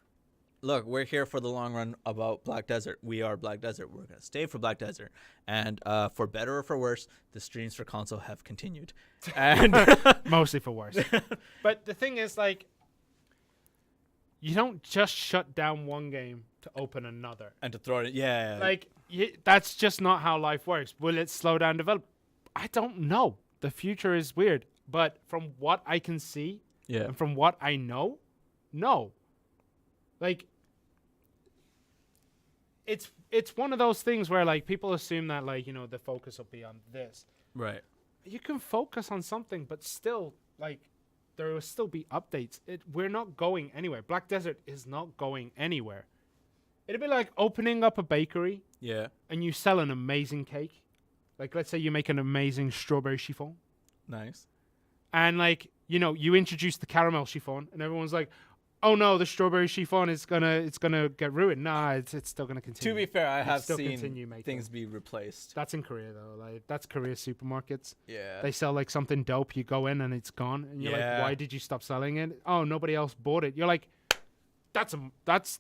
look, we're here for the long run about Black Desert. We are Black Desert. We're going to stay for Black Desert. And for better or for worse, the streams for console have continued. And mostly for worse. But the thing is, like, you don't just shut down one game to open another. And to throw it, yeah. Like, that's just not how life works. Will it slow down development? I don't know. The future is weird. But from what I can see and from what I know, no. Like, it's one of those things where, like, people assume that, like, you know, the focus will be on this. Right. You can focus on something, but still, like, there will still be updates. We're not going anywhere. Black Desert is not going anywhere. It'd be like opening up a bakery Yeah. and you sell an amazing cake. Like, let's say you make an amazing strawberry chiffon. Nice. And, like, you know, you introduce the caramel chiffon and everyone's like, oh no, the strawberry chiffon is gonna get ruined. Nah, it's still gonna continue. To be fair, I have still seen continue making. things be replaced. That's in Korea though. Like, that's Korea supermarkets. Yeah. They sell like something dope. You go in and it's gone, and you're like, Yeah. why did you stop selling it? Oh, nobody else bought it. You're like, that's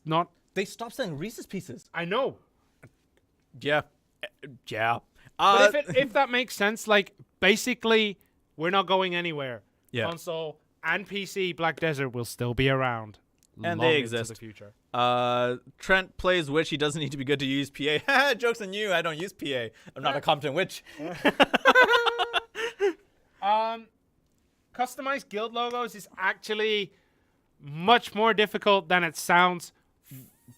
not. They stopped selling Reese's Pieces. I know. Yeah. Yeah. But if that makes sense, like, basically, we're not going anywhere. Yeah. Console and PC, Black Desert will still be around. And long they into exist. the future. Trent plays witch. He doesn't need to be good to use PA. Joke's on you. I don't use PA. I'm not a competent witch. Customized guild logos is actually much more difficult than it sounds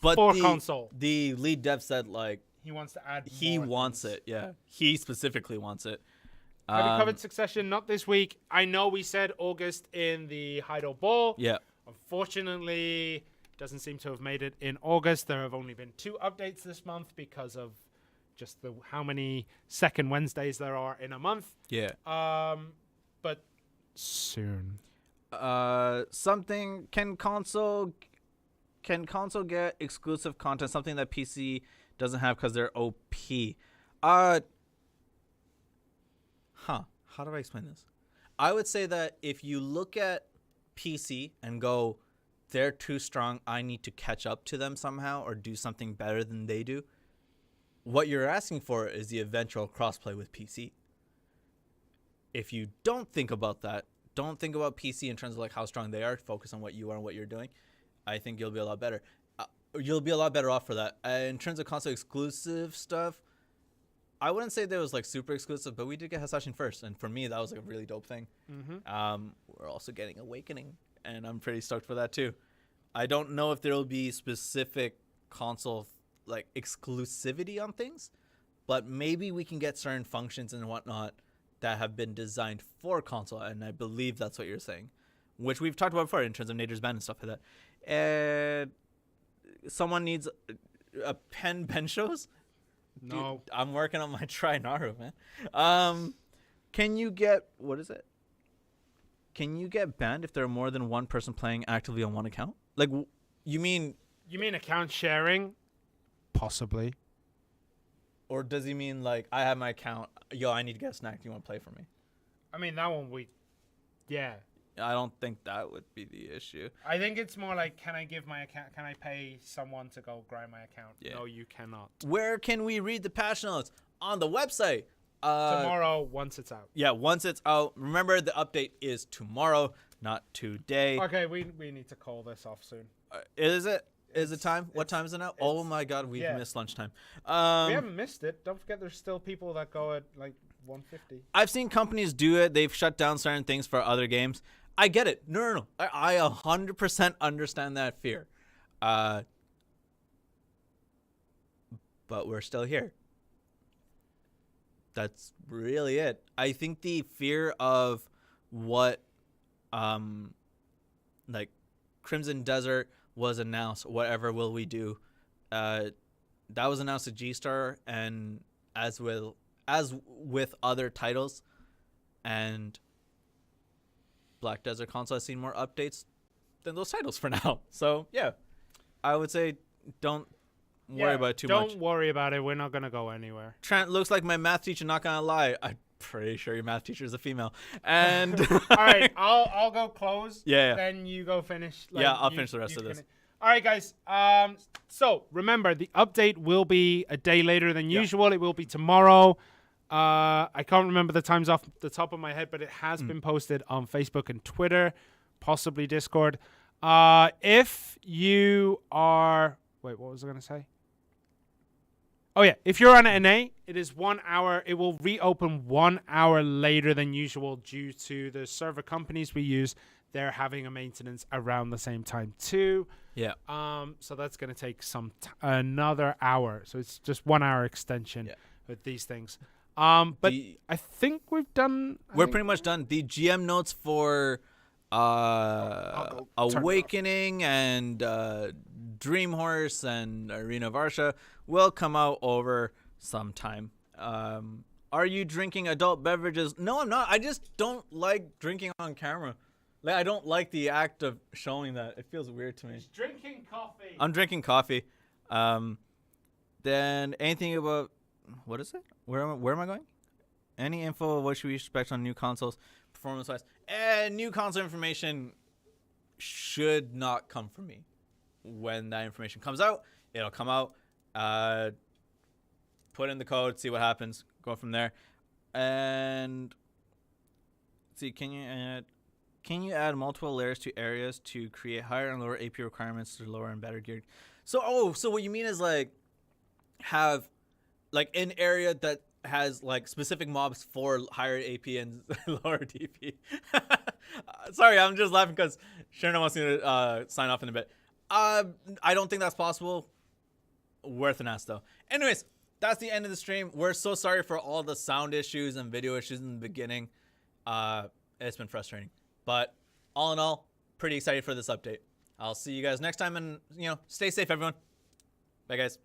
But for console. The lead dev said, like, He wants to add he more wants things. it. Yeah. He specifically wants it. Have you covered Succession? Not this week. I know we said August in the Heido Ball. Yeah. Unfortunately, doesn't seem to have made it in August. There have only been 2 updates this month because of just how many second Wednesdays there are in a month. Yeah. But soon. Something can console get exclusive content, something that PC doesn't have because they're OP. How do I explain this? I would say that if you look at PC and go, they're too strong, I need to catch up to them somehow or do something better than they do, what you're asking for is the eventual crossplay with PC. If you don't think about that, don't think about PC in terms of like how strong they are, focus on what you are and what you're doing, I think you'll be a lot better. You'll be a lot better off for that. In terms of console exclusive stuff, I wouldn't say that was like super exclusive, but we did get Hashashin first, and for me that was like a really dope thing. We're also getting Awakening, and I'm pretty stoked for that too. I don't know if there will be specific console like exclusivity on things, but maybe we can get certain functions and whatnot that have been designed for console, and I believe that's what you're saying, which we've talked about before in terms of Nature's Band and stuff like that. And someone needs a pen shows. No. Dude, I'm working on my Try Naru, man. Can you get banned if there are more than one person playing actively on one account? Like, you mean account sharing? Possibly. Or does he mean like, I have my account, yo, I need to get a snack, do you want to play for me? I mean, that one yeah. I don't think that would be the issue. I think it's more like, can I give my account? Can I pay someone to go grind my account? Yeah. No, you cannot. Where can we read the patch notes? On the website. Tomorrow, once it's out. Yeah, once it's out. Remember, the update is tomorrow, not today. Okay, we need to call this off soon. Is it? Is it time? What time is it now? Oh my god, we've missed lunchtime. We haven't missed it. Don't forget there's still people that go at like 1:50. I've seen companies do it. They've shut down certain things for other games. I get it. No. I 100% understand that fear. But we're still here. That's really it. I think the fear of what like Crimson Desert was announced, whatever will we do, that was announced at G-Star, and as with other titles, and Black Desert console has seen more updates than those titles for now. So yeah, I would say don't worry about it too much. Don't worry about it. We're not gonna go anywhere. Trent looks like my math teacher. Not gonna lie, I'm pretty sure your math teacher is a female. And all right, I'll go close. Yeah. Then you go finish. Yeah, I'll finish the rest of this. All right, guys. So remember, the update will be a day later than usual. It will be tomorrow. I can't remember the times off the top of my head, but it has been posted on Facebook and Twitter, possibly Discord. If you are... Wait, what was I going to say? Oh, yeah. If you're on NA, it is 1 hour. It will reopen 1 hour later than usual due to the server companies we use. They're having a maintenance around the same time, too. Yeah. So that's going to take another hour. So it's just 1 hour extension with these things. But I think we've done... We're pretty much done. The GM notes for I'll go turn it off. Awakening and Dream Horse and Arena Varsha will come out over sometime. Are you drinking adult beverages? No, I'm not. I just don't like drinking on camera. Like, I don't like the act of showing that. It feels weird to me. He's drinking coffee. I'm drinking coffee. Then anything about what is it? Where am I going? Any info of what should we expect on new consoles performance-wise? New console information should not come from me. When that information comes out, it'll come out. Put in the code, see what happens, go from there. And see, can you add multiple layers to areas to create higher and lower AP requirements to lower and better geared? So what you mean is like have like an area that has like specific mobs for higher AP and lower DP. Sorry, I'm just laughing because Sherna wants me to sign off in a bit. I don't think that's possible. Worth an ask though. Anyways, that's the end of the stream. We're so sorry for all the sound issues and video issues in the beginning. It's been frustrating, but all in all, pretty excited for this update. I'll see you guys next time, and stay safe, everyone. Bye, guys.